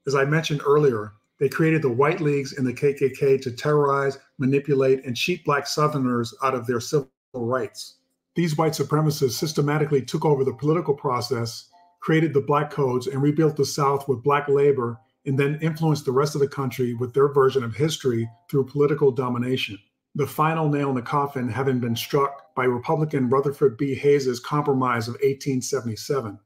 As I mentioned earlier, they created the White Leagues and the KKK to terrorize, manipulate, and cheat Black Southerners out of their civil rights. These white supremacists systematically took over the political process, created the Black Codes, and rebuilt the South with Black labor, and then influenced the rest of the country with their version of history through political domination. The final nail in the coffin having been struck by Republican Rutherford B. Hayes' Compromise of 1877.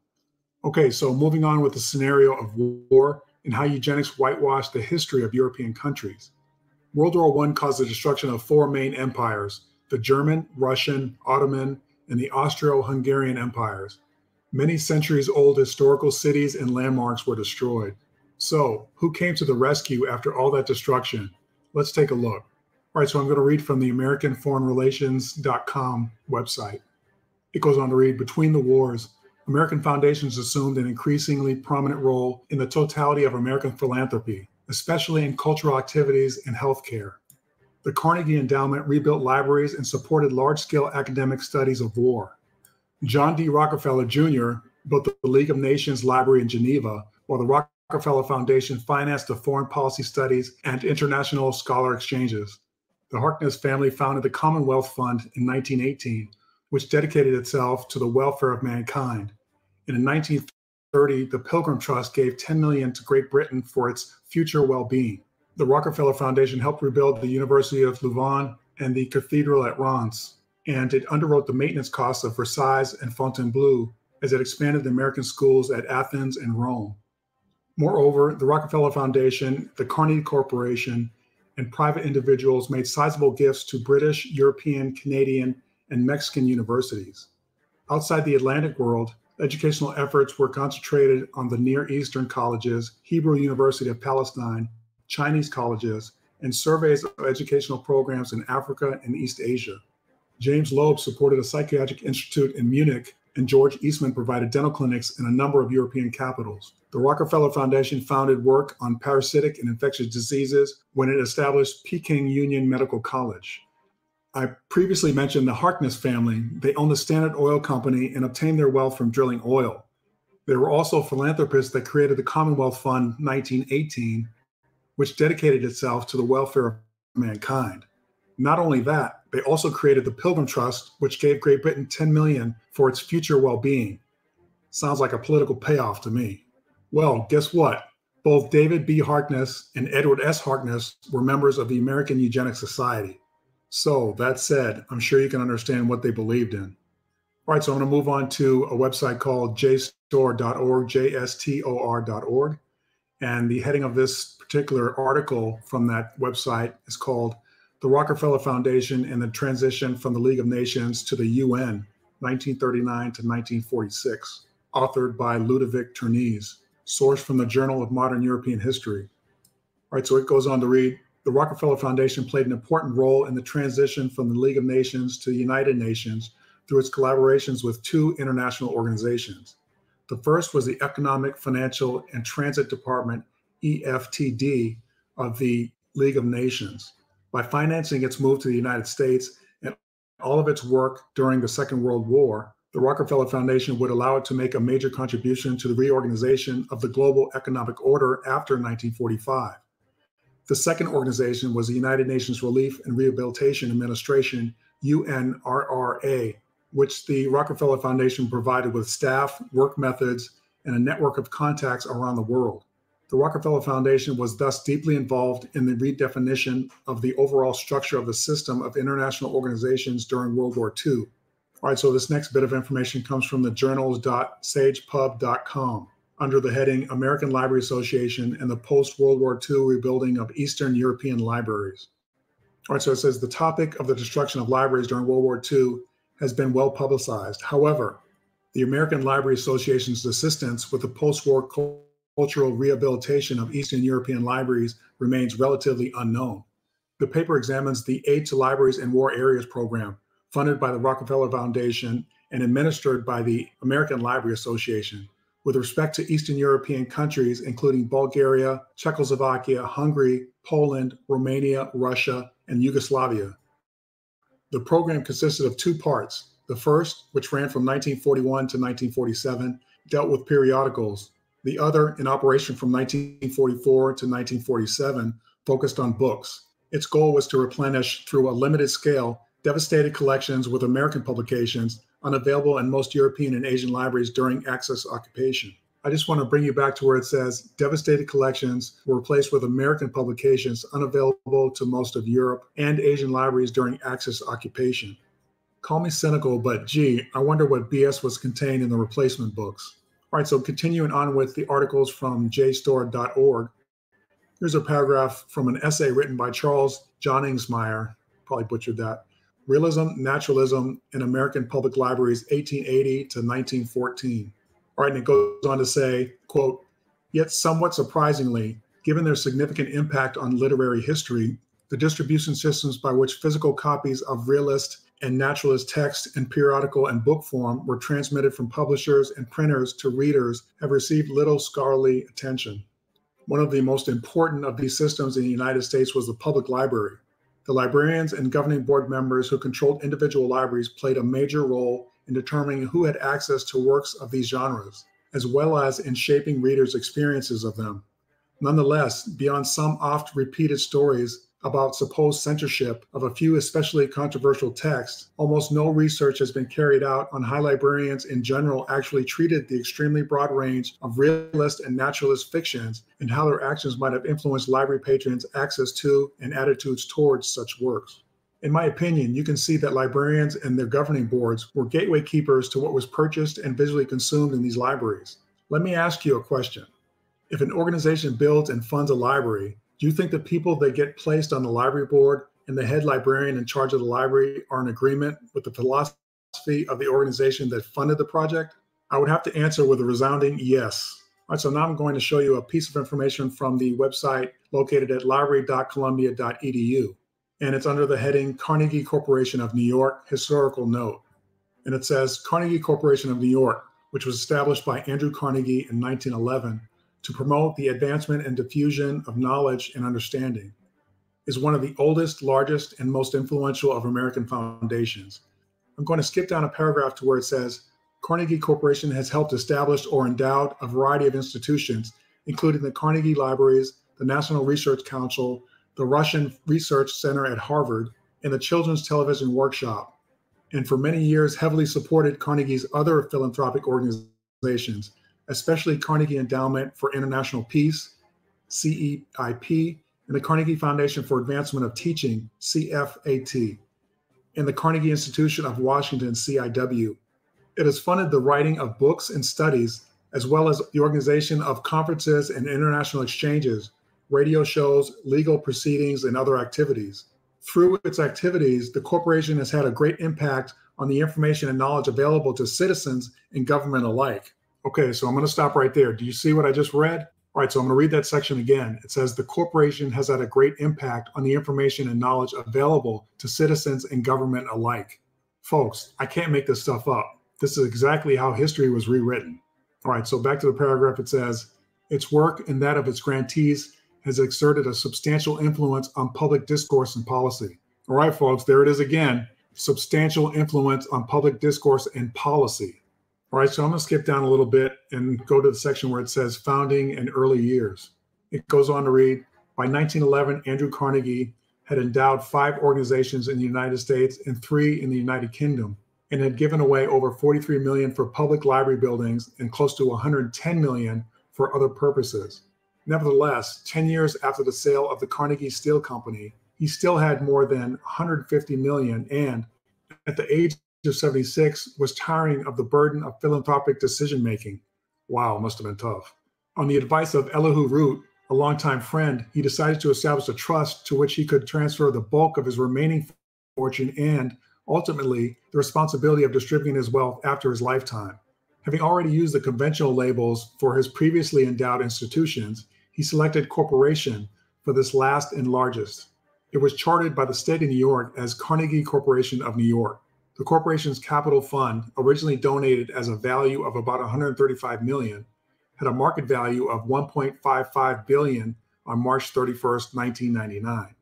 Okay, so moving on with the scenario of war and how eugenics whitewashed the history of European countries. World War I caused the destruction of four main empires, the German, Russian, Ottoman, and the Austro-Hungarian empires. Many centuries-old historical cities and landmarks were destroyed. So, who came to the rescue after all that destruction? Let's take a look. All right, so I'm going to read from the AmericanForeignRelations.com website. It goes on to read, between the wars, American foundations assumed an increasingly prominent role in the totality of American philanthropy, especially in cultural activities and healthcare. The Carnegie Endowment rebuilt libraries and supported large-scale academic studies of war. John D. Rockefeller Jr. built the League of Nations Library in Geneva, while the Rockefeller Foundation financed the foreign policy studies and international scholar exchanges. The Harkness family founded the Commonwealth Fund in 1918, which dedicated itself to the welfare of mankind. And in 1930, the Pilgrim Trust gave $10 million to Great Britain for its future well-being. The Rockefeller Foundation helped rebuild the University of Louvain and the Cathedral at Reims, and it underwrote the maintenance costs of Versailles and Fontainebleau as it expanded the American schools at Athens and Rome. Moreover, the Rockefeller Foundation, the Carnegie Corporation, and private individuals made sizable gifts to British, European, Canadian, and Mexican universities. Outside the Atlantic world, educational efforts were concentrated on the Near Eastern colleges, Hebrew University of Palestine, Chinese colleges, and surveys of educational programs in Africa and East Asia. James Loeb supported a psychiatric institute in Munich and George Eastman provided dental clinics in a number of European capitals. The Rockefeller Foundation founded work on parasitic and infectious diseases when it established Peking Union Medical College. I previously mentioned the Harkness family. They owned the Standard Oil Company and obtained their wealth from drilling oil. There were also philanthropists that created the Commonwealth Fund 1918, which dedicated itself to the welfare of mankind. Not only that, they also created the Pilgrim Trust, which gave Great Britain $10 million for its future well-being. Sounds like a political payoff to me. Well, guess what? Both David B. Harkness and Edward S. Harkness were members of the American Eugenics Society. So that said, I'm sure you can understand what they believed in. All right, so I'm going to move on to a website called jstor.org, JSTOR.org. And the heading of this particular article from that website is called The Rockefeller Foundation and the Transition from the League of Nations to the UN, 1939 to 1946, authored by Ludovic Tournees, sourced from the Journal of Modern European History. All right, so it goes on to read, the Rockefeller Foundation played an important role in the transition from the League of Nations to the United Nations through its collaborations with two international organizations. The first was the Economic, Financial, and Transit Department, EFTD, of the League of Nations. By financing its move to the United States and all of its work during the Second World War, the Rockefeller Foundation would allow it to make a major contribution to the reorganization of the global economic order after 1945. The second organization was the United Nations Relief and Rehabilitation Administration, UNRRA, which the Rockefeller Foundation provided with staff, work methods, and a network of contacts around the world. The Rockefeller Foundation was thus deeply involved in the redefinition of the overall structure of the system of international organizations during World War II. All right, so this next bit of information comes from the journals.sagepub.com under the heading American Library Association and the Post-World War II Rebuilding of Eastern European Libraries. All right, so it says the topic of the destruction of libraries during World War II has been well publicized. However, the American Library Association's assistance with the post-war cultural rehabilitation of Eastern European libraries remains relatively unknown. The paper examines the Aid to Libraries in War Areas program, funded by the Rockefeller Foundation and administered by the American Library Association, with respect to Eastern European countries, including Bulgaria, Czechoslovakia, Hungary, Poland, Romania, Russia, and Yugoslavia. The program consisted of two parts. The first, which ran from 1941 to 1947, dealt with periodicals. The other, in operation from 1944 to 1947, focused on books. Its goal was to replenish, through a limited scale, devastated collections with American publications unavailable in most European and Asian libraries during Axis occupation. I just want to bring you back to where it says devastated collections were replaced with American publications unavailable to most of Europe and Asian libraries during Axis occupation. Call me cynical, but gee, I wonder what BS was contained in the replacement books. All right, so continuing on with the articles from jstor.org, here's a paragraph from an essay written by Charles Johningsmeyer, probably butchered that, Realism, Naturalism in American Public Libraries, 1880 to 1914. All right, and it goes on to say, quote, yet somewhat surprisingly, given their significant impact on literary history, the distribution systems by which physical copies of realist and naturalist text in periodical and book form were transmitted from publishers and printers to readers have received little scholarly attention. One of the most important of these systems in the United States was the public library. The librarians and governing board members who controlled individual libraries played a major role in determining who had access to works of these genres, as well as in shaping readers' experiences of them. Nonetheless, beyond some oft-repeated stories about supposed censorship of a few especially controversial texts, almost no research has been carried out on how librarians in general actually treated the extremely broad range of realist and naturalist fictions and how their actions might have influenced library patrons' access to and attitudes towards such works. In my opinion, you can see that librarians and their governing boards were gateway keepers to what was purchased and visually consumed in these libraries. Let me ask you a question. If an organization builds and funds a library, do you think the people that get placed on the library board and the head librarian in charge of the library are in agreement with the philosophy of the organization that funded the project? I would have to answer with a resounding yes. All right, so now I'm going to show you a piece of information from the website located at library.columbia.edu. And it's under the heading Carnegie Corporation of New York Historical Note. And it says, Carnegie Corporation of New York, which was established by Andrew Carnegie in 1911 to promote the advancement and diffusion of knowledge and understanding, is one of the oldest, largest, and most influential of American foundations. I'm going to skip down a paragraph to where it says, Carnegie Corporation has helped establish or endowed a variety of institutions, including the Carnegie Libraries, the National Research Council, the Russian Research Center at Harvard, and the Children's Television Workshop, and for many years heavily supported Carnegie's other philanthropic organizations, especially Carnegie Endowment for International Peace, CEIP, and the Carnegie Foundation for Advancement of Teaching, CFAT, and the Carnegie Institution of Washington, CIW. It has funded the writing of books and studies, as well as the organization of conferences and international exchanges, radio shows, legal proceedings, and other activities. Through its activities, the corporation has had a great impact on the information and knowledge available to citizens and government alike. Okay, so I'm going to stop right there. Do you see what I just read? All right, so I'm going to read that section again. It says the corporation has had a great impact on the information and knowledge available to citizens and government alike. Folks, I can't make this stuff up. This is exactly how history was rewritten. All right, so back to the paragraph. It says, its work and that of its grantees has exerted a substantial influence on public discourse and policy. All right, folks, there it is again. Substantial influence on public discourse and policy. All right, so I'm going to skip down a little bit and go to the section where it says founding and early years. It goes on to read, by 1911, Andrew Carnegie had endowed 5 organizations in the United States and 3 in the United Kingdom, and had given away over $43 million for public library buildings and close to $110 million for other purposes. Nevertheless, 10 years after the sale of the Carnegie Steel Company, he still had more than $150 million and, at the age of 76, was tiring of the burden of philanthropic decision-making. Wow, must have been tough. On the advice of Elihu Root, a longtime friend, he decided to establish a trust to which he could transfer the bulk of his remaining fortune and, ultimately, the responsibility of distributing his wealth after his lifetime. Having already used the conventional labels for his previously endowed institutions, he selected corporation for this last and largest. It was chartered by the state of New York as Carnegie Corporation of New York. The corporation's capital fund, originally donated as a value of about $135 million, had a market value of $1.55 billion on March 31st, 1999.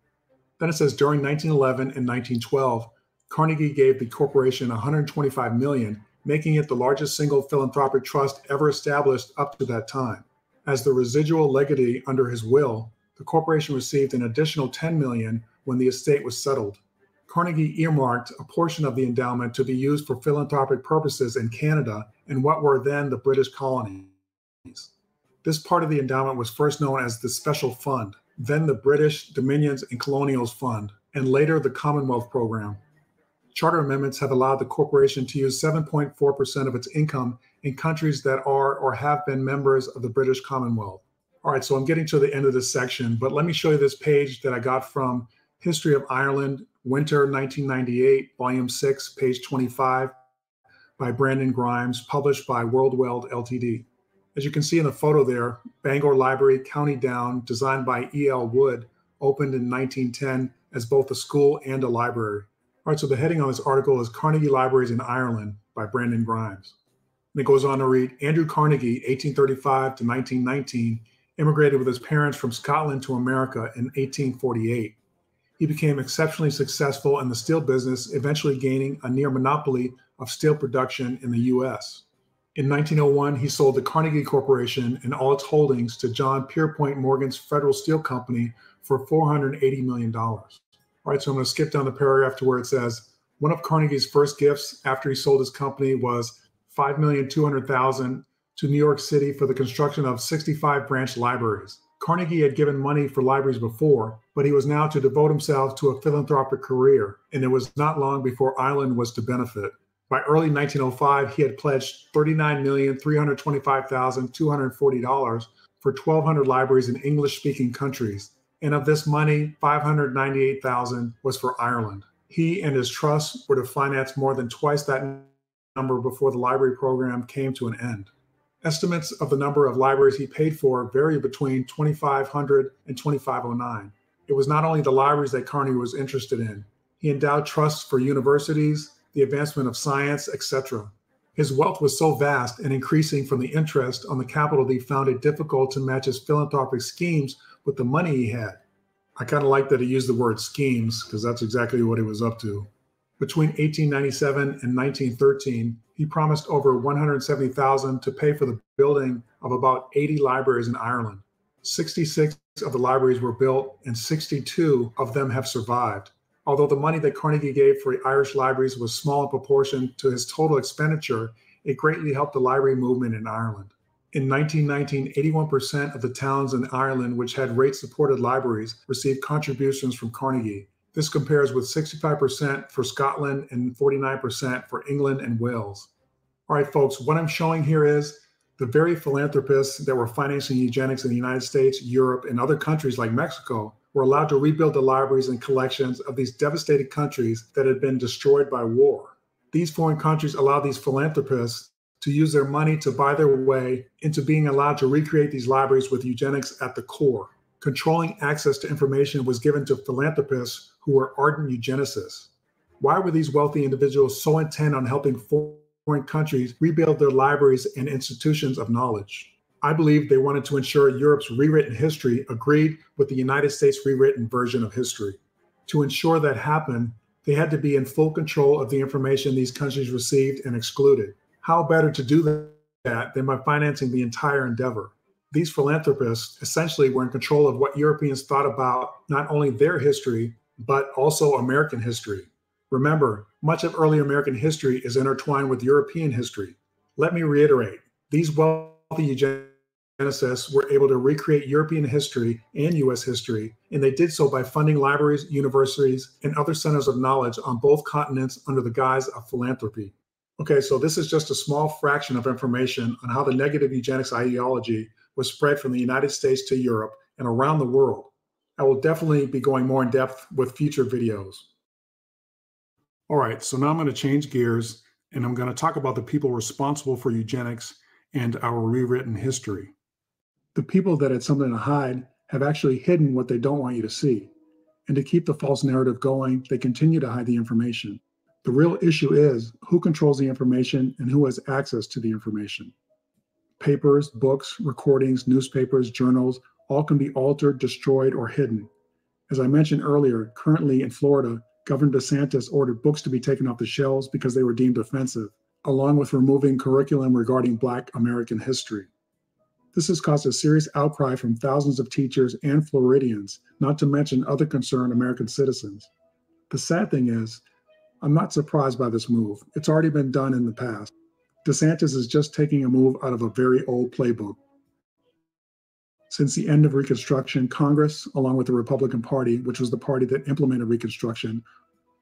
Then it says during 1911 and 1912, Carnegie gave the corporation $125 million, making it the largest single philanthropic trust ever established up to that time. As the residual legatee under his will, the corporation received an additional $10 million when the estate was settled. Carnegie earmarked a portion of the endowment to be used for philanthropic purposes in Canada and what were then the British colonies. This part of the endowment was first known as the Special Fund, then the British Dominions and Colonials Fund, and later the Commonwealth Program. Charter amendments have allowed the corporation to use 7.4% of its income in countries that are or have been members of the British Commonwealth. All right, so I'm getting to the end of this section, but let me show you this page that I got from History of Ireland, Winter 1998, Volume 6, page 25, by Brandon Grimes, published by World Weld Ltd. As you can see in the photo there, Bangor Library, County Down, designed by E.L. Wood, opened in 1910 as both a school and a library. All right, so the heading on this article is Carnegie Libraries in Ireland by Brandon Grimes. And it goes on to read, Andrew Carnegie, 1835 to 1919, immigrated with his parents from Scotland to America in 1848. He became exceptionally successful in the steel business, eventually gaining a near monopoly of steel production in the U.S. In 1901, he sold the Carnegie Corporation and all its holdings to John Pierpont Morgan's Federal Steel Company for $480 million. All right, so I'm going to skip down the paragraph to where it says, one of Carnegie's first gifts after he sold his company was $5,200,000 to New York City for the construction of 65 branch libraries. Carnegie had given money for libraries before, but he was now to devote himself to a philanthropic career, and it was not long before Ireland was to benefit. By early 1905, he had pledged $39,325,240 for 1,200 libraries in English-speaking countries, and of this money, $598,000 was for Ireland. He and his trust were to finance more than twice that number before the library program came to an end. Estimates of the number of libraries he paid for vary between 2,500 and 2,509. It was not only the libraries that Carnegie was interested in. He endowed trusts for universities, the advancement of science, etc. His wealth was so vast and increasing from the interest on the capital that he found it difficult to match his philanthropic schemes with the money he had. I kind of like that he used the word schemes because that's exactly what he was up to. Between 1897 and 1913, he promised over $170,000 to pay for the building of about 80 libraries in Ireland. 66 of the libraries were built and 62 of them have survived. Although the money that Carnegie gave for the Irish libraries was small in proportion to his total expenditure, it greatly helped the library movement in Ireland. In 1919, 81% of the towns in Ireland which had rate-supported libraries received contributions from Carnegie. This compares with 65% for Scotland and 49% for England and Wales. All right, folks, what I'm showing here is the very philanthropists that were financing eugenics in the United States, Europe, and other countries like Mexico were allowed to rebuild the libraries and collections of these devastated countries that had been destroyed by war. These foreign countries allowed these philanthropists to use their money to buy their way into being allowed to recreate these libraries with eugenics at the core. Controlling access to information was given to philanthropists who were ardent eugenicists. Why were these wealthy individuals so intent on helping foreign countries rebuild their libraries and institutions of knowledge? I believe they wanted to ensure Europe's rewritten history agreed with the United States' rewritten version of history. To ensure that happened, they had to be in full control of the information these countries received and excluded. How better to do that than by financing the entire endeavor? These philanthropists essentially were in control of what Europeans thought about not only their history, but also American history. Remember, much of early American history is intertwined with European history. Let me reiterate, these wealthy eugenicists were able to recreate European history and US history, and they did so by funding libraries, universities, and other centers of knowledge on both continents under the guise of philanthropy. Okay, so this is just a small fraction of information on how the negative eugenics ideology was spread from the United States to Europe and around the world. I will definitely be going more in depth with future videos. All right, so now I'm going to change gears and I'm going to talk about the people responsible for eugenics and our rewritten history. The people that had something to hide have actually hidden what they don't want you to see. And to keep the false narrative going, they continue to hide the information. The real issue is who controls the information and who has access to the information. Papers, books, recordings, newspapers, journals, all can be altered, destroyed, or hidden. As I mentioned earlier, currently in Florida, Governor DeSantis ordered books to be taken off the shelves because they were deemed offensive, along with removing curriculum regarding Black American history. This has caused a serious outcry from thousands of teachers and Floridians, not to mention other concerned American citizens. The sad thing is, I'm not surprised by this move. It's already been done in the past. DeSantis is just taking a move out of a very old playbook. Since the end of Reconstruction, Congress, along with the Republican Party, which was the party that implemented Reconstruction,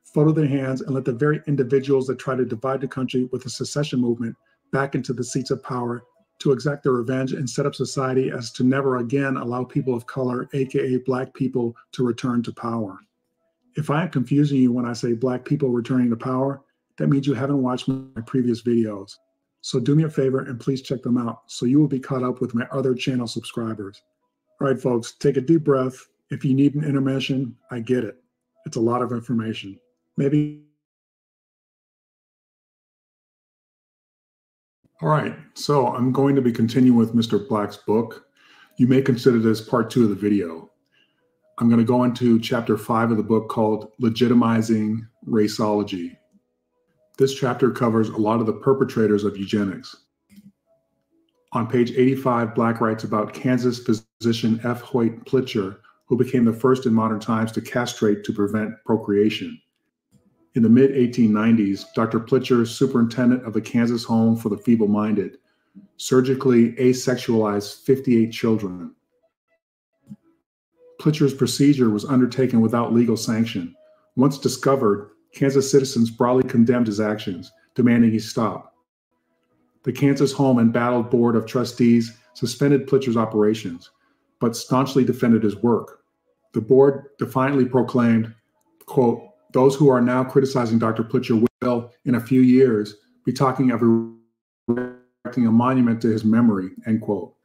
folded their hands and let the very individuals that tried to divide the country with the secession movement back into the seats of power to exact their revenge and set up society as to never again allow people of color, aka Black people, to return to power. If I am confusing you when I say Black people returning to power, that means you haven't watched my previous videos. So do me a favor and please check them out so you will be caught up with my other channel subscribers. All right, folks, take a deep breath. If you need an intermission, I get it. It's a lot of information. Maybe. All right, so I'm going to be continuing with Mr. Black's book. You may consider this part 2 of the video. I'm going to go into chapter 5 of the book called Legitimizing Raceology. This chapter covers a lot of the perpetrators of eugenics. On page 85, Black writes about Kansas physician F. Hoyt Plitcher, who became the first in modern times to castrate to prevent procreation. In the mid-1890s, Dr. Plitcher, superintendent of the Kansas Home for the Feeble-Minded, surgically asexualized 58 children. Plitcher's procedure was undertaken without legal sanction. Once discovered, Kansas citizens broadly condemned his actions, demanding he stop. The Kansas Home Embattled Board of Trustees suspended Plitcher's operations, but staunchly defended his work. The board defiantly proclaimed, quote, "Those who are now criticizing Dr. Plitcher will, in a few years, be talking of erecting a monument to his memory," end quote.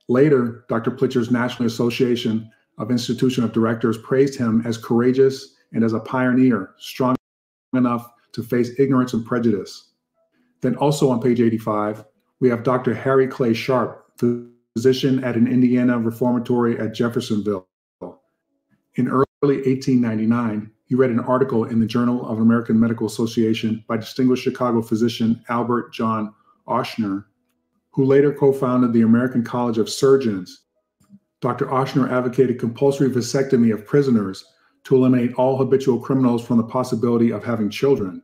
Later, Dr. Plitcher's National Association of Institution of Directors praised him as courageous and as a pioneer, strong enough to face ignorance and prejudice. Then also on page 85, we have Dr. Harry Clay Sharp, physician at an Indiana reformatory at Jeffersonville. In early 1899, he read an article in the Journal of American Medical Association by distinguished Chicago physician Albert John Ochsner, who later co-founded the American College of Surgeons. Dr. Ochsner advocated compulsory vasectomy of prisoners to eliminate all habitual criminals from the possibility of having children.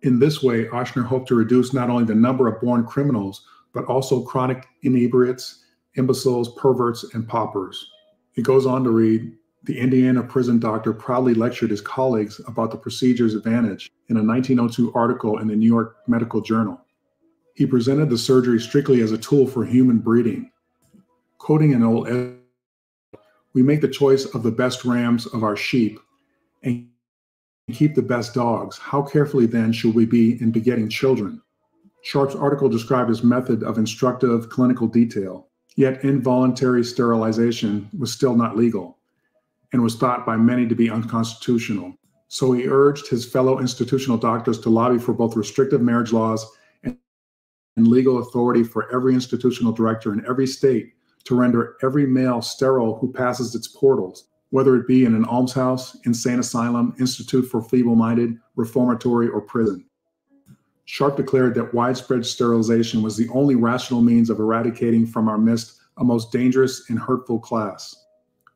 In this way, Ochsner hoped to reduce not only the number of born criminals, but also chronic inebriates, imbeciles, perverts, and paupers. He goes on to read, the Indiana prison doctor proudly lectured his colleagues about the procedure's advantage in a 1902 article in the New York Medical Journal. He presented the surgery strictly as a tool for human breeding. Quoting an old essay, we make the choice of the best rams of our sheep and keep the best dogs. How carefully then should we be in begetting children? Sharp's article described his method of instructive clinical detail, yet involuntary sterilization was still not legal and was thought by many to be unconstitutional. So he urged his fellow institutional doctors to lobby for both restrictive marriage laws and legal authority for every institutional director in every state to render every male sterile who passes its portals, whether it be in an almshouse, insane asylum, institute for feeble-minded, reformatory, or prison. Sharp declared that widespread sterilization was the only rational means of eradicating from our midst a most dangerous and hurtful class.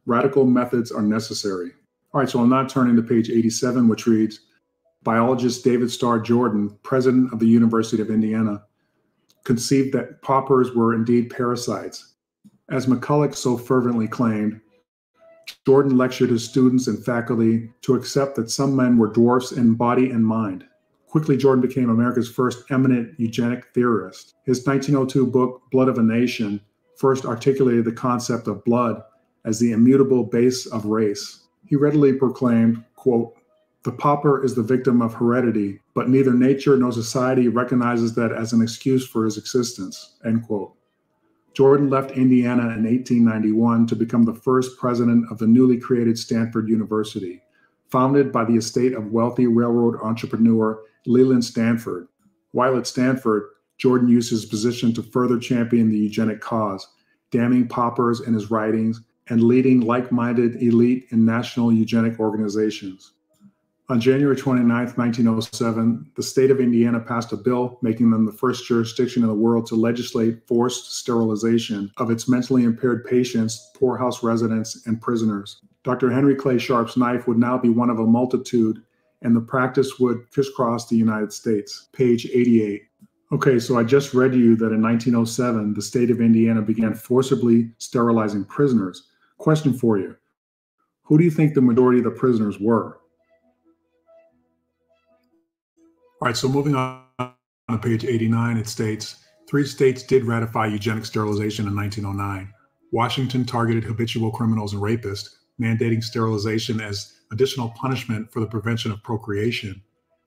Radical methods are necessary. All right, so I'm now turning to page 87, which reads, biologist David Starr Jordan, president of the University of Indiana, conceived that paupers were indeed parasites. As McCulloch so fervently claimed, Jordan lectured his students and faculty to accept that some men were dwarfs in body and mind. Quickly, Jordan became America's first eminent eugenic theorist. His 1902 book, Blood of a Nation, first articulated the concept of blood as the immutable base of race. He readily proclaimed, quote, the pauper is the victim of heredity, but neither nature nor society recognizes that as an excuse for his existence, end quote. Jordan left Indiana in 1891 to become the first president of the newly created Stanford University, founded by the estate of wealthy railroad entrepreneur Leland Stanford. While at Stanford, Jordan used his position to further champion the eugenic cause, damning paupers in his writings and leading like-minded elite and national eugenic organizations. On January 29, 1907, the state of Indiana passed a bill making them the first jurisdiction in the world to legislate forced sterilization of its mentally impaired patients, poorhouse residents, and prisoners. Dr. Henry Clay Sharp's knife would now be one of a multitude, and the practice would crisscross the United States. Page 88. Okay, so I just read you that in 1907, the state of Indiana began forcibly sterilizing prisoners. Question for you. Who do you think the majority of the prisoners were? All right, so moving on to page 89, it states, 3 states did ratify eugenic sterilization in 1909. Washington targeted habitual criminals and rapists, mandating sterilization as additional punishment for the prevention of procreation.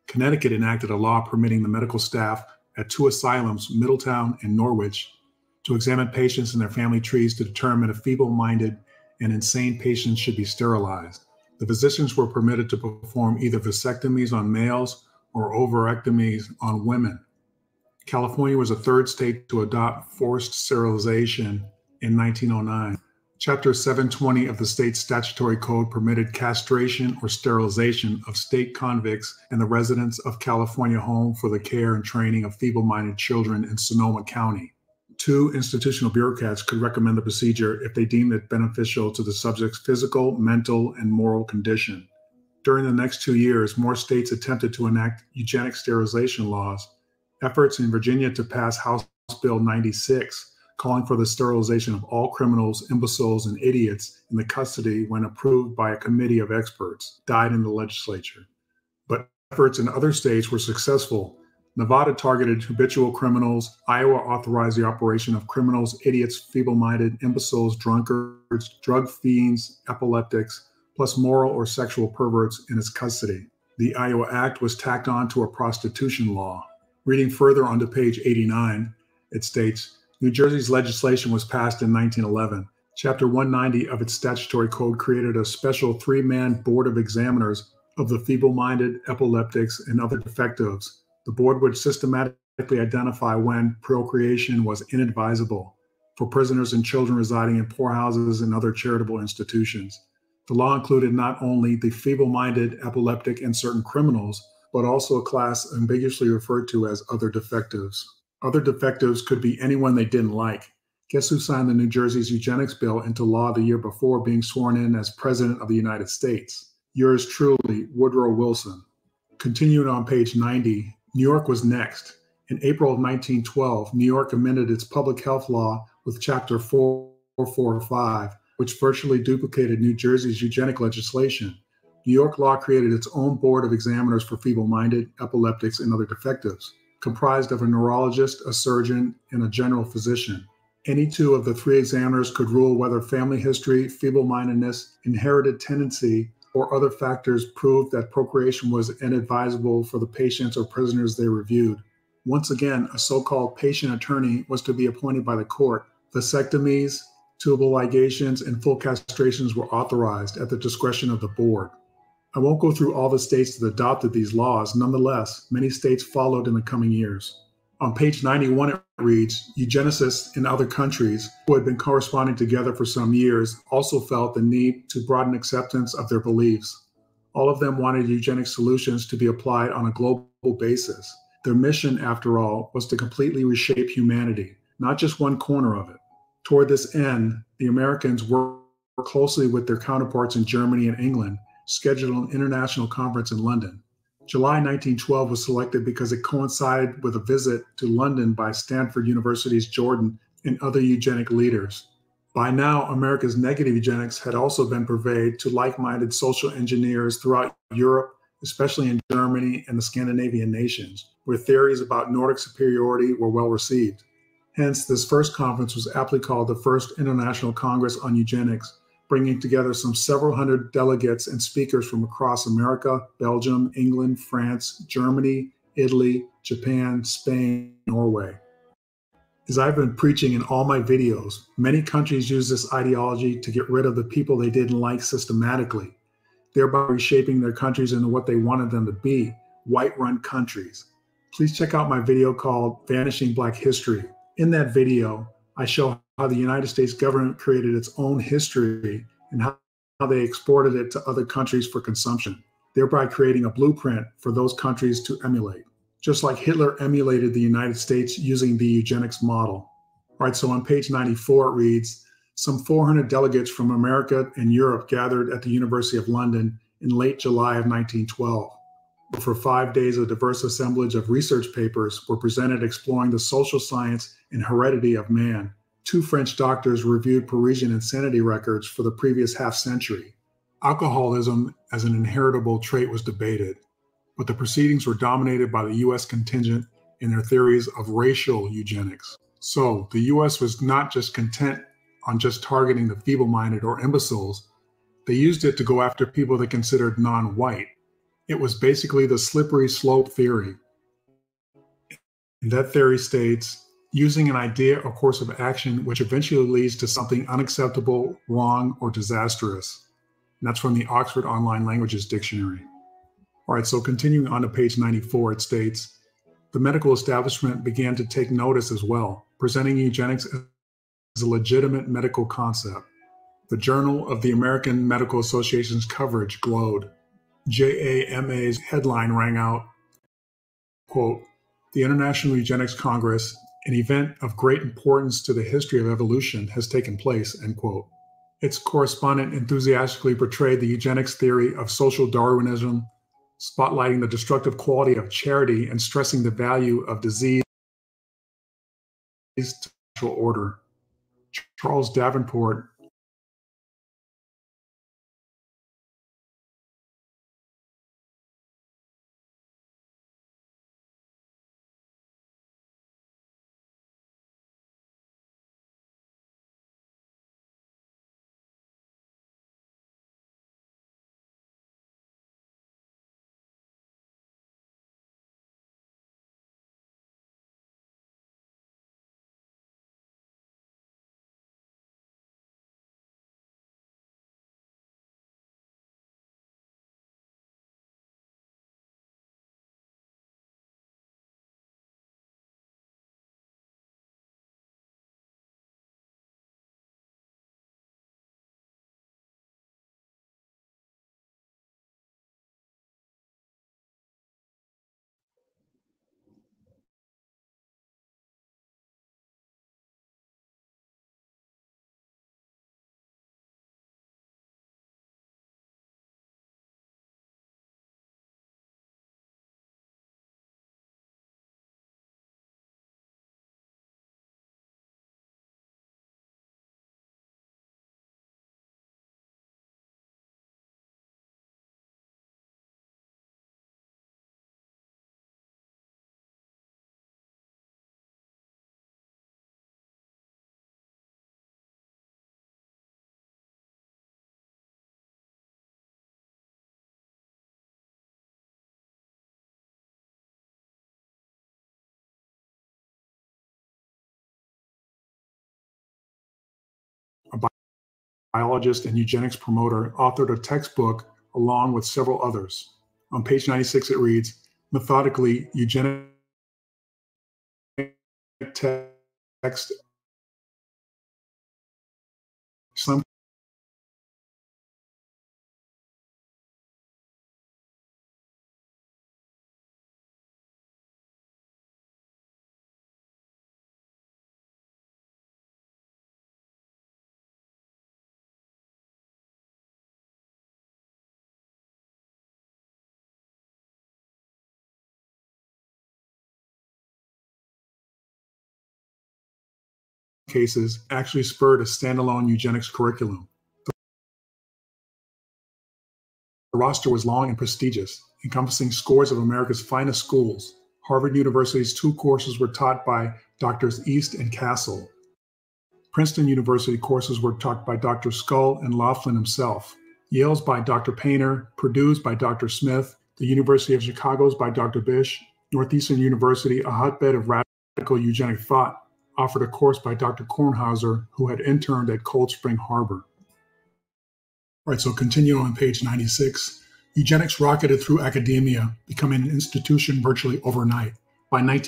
Connecticut enacted a law permitting the medical staff at 2 asylums, Middletown and Norwich, to examine patients and their family trees to determine if feeble-minded and insane patients should be sterilized. The physicians were permitted to perform either vasectomies on males or ovarectomies on women. California was the 3rd state to adopt forced sterilization in 1909. Chapter 720 of the state's statutory code permitted castration or sterilization of state convicts and the residents of California Home for the Care and Training of Feeble-Minded Children in Sonoma County. 2 institutional bureaucrats could recommend the procedure if they deemed it beneficial to the subject's physical, mental, and moral condition. During the next 2 years, more states attempted to enact eugenic sterilization laws. Efforts in Virginia to pass House Bill 96, calling for the sterilization of all criminals, imbeciles, and idiots in the custody when approved by a committee of experts, died in the legislature. But efforts in other states were successful. Nevada targeted habitual criminals. Iowa authorized the operation of criminals, idiots, feeble-minded, imbeciles, drunkards, drug fiends, epileptics, plus moral or sexual perverts in its custody. The Iowa Act was tacked on to a prostitution law. Reading further onto page 89, it states, New Jersey's legislation was passed in 1911. Chapter 190 of its statutory code created a special 3-man board of examiners of the feeble-minded, epileptics, and other defectives, the board would systematically identify when procreation was inadvisable for prisoners and children residing in poorhouses and other charitable institutions. The law included not only the feeble-minded, epileptic, and certain criminals, but also a class ambiguously referred to as other defectives. Other defectives could be anyone they didn't like. Guess who signed the New Jersey's Eugenics bill into law the year before being sworn in as President of the United States? Yours truly, Woodrow Wilson. Continuing on page 90, New York was next. In April of 1912, New York amended its public health law with Chapter 445, which virtually duplicated New Jersey's eugenic legislation. New York law created its own board of examiners for feeble-minded, epileptics, and other defectives, comprised of a neurologist, a surgeon, and a general physician. Any two of the three examiners could rule whether family history, feeble-mindedness, inherited tendency, or other factors proved that procreation was inadvisable for the patients or prisoners they reviewed. Once again, a so-called patient attorney was to be appointed by the court. Vasectomies, tubal ligations, and full castrations were authorized at the discretion of the board. I won't go through all the states that adopted these laws. Nonetheless, many states followed in the coming years. On page 91, it reads, Eugenicists in other countries who had been corresponding together for some years also felt the need to broaden acceptance of their beliefs. All of them wanted eugenic solutions to be applied on a global basis. Their mission, after all, was to completely reshape humanity, not just one corner of it. Toward this end, the Americans worked closely with their counterparts in Germany and England, scheduled an international conference in London. July 1912 was selected because it coincided with a visit to London by Stanford University's Jordan and other eugenic leaders. By now, America's negative eugenics had also been purveyed to like-minded social engineers throughout Europe, especially in Germany and the Scandinavian nations, where theories about Nordic superiority were well received. Hence, this first conference was aptly called the First International Congress on Eugenics, bringing together some several hundred delegates and speakers from across America, Belgium, England, France, Germany, Italy, Japan, Spain, Norway. As I've been preaching in all my videos, many countries use this ideology to get rid of the people they didn't like systematically, thereby reshaping their countries into what they wanted them to be, white-run countries. Please check out my video called Vanishing Black History. In that video, I show how the United States government created its own history and how they exported it to other countries for consumption, thereby creating a blueprint for those countries to emulate. Just like Hitler emulated the United States using the eugenics model. All right, so on page 94 it reads, some 400 delegates from America and Europe gathered at the University of London in late July of 1912. For 5 days, a diverse assemblage of research papers were presented exploring the social science and heredity of man. 2 French doctors reviewed Parisian insanity records for the previous half-century. Alcoholism as an inheritable trait was debated, but the proceedings were dominated by the U.S. contingent in their theories of racial eugenics. So the U.S. was not just content on just targeting the feeble-minded or imbeciles. They used it to go after people they considered non-white. It was basically the slippery slope theory. And that theory states, using an idea or course of action which eventually leads to something unacceptable, wrong, or disastrous. And that's from the Oxford Online Languages Dictionary. All right, so continuing on to page 94, it states, the medical establishment began to take notice as well, presenting eugenics as a legitimate medical concept. The Journal of the American Medical Association's coverage glowed. JAMA's headline rang out, quote, the International Eugenics Congress, an event of great importance to the history of evolution, has taken place, end quote. Its correspondent enthusiastically portrayed the eugenics theory of social Darwinism, spotlighting the destructive quality of charity and stressing the value of disease to natural order. Charles Davenport, biologist and eugenics promoter, authored a textbook along with several others. On page 96, it reads, methodically, eugenic text, some cases actually spurred a standalone eugenics curriculum. The roster was long and prestigious, encompassing scores of America's finest schools. Harvard University's 2 courses were taught by Drs. East and Castle. Princeton University courses were taught by Dr. Scull and Laughlin himself. Yale's by Dr. Painter, Purdue's by Dr. Smith, the University of Chicago's by Dr. Bish, Northeastern University, a hotbed of radical eugenic thought, offered a course by Dr. Kornhauser, who had interned at Cold Spring Harbor. All right, so continue on page 96. Eugenics rocketed through academia, becoming an institution virtually overnight. By 19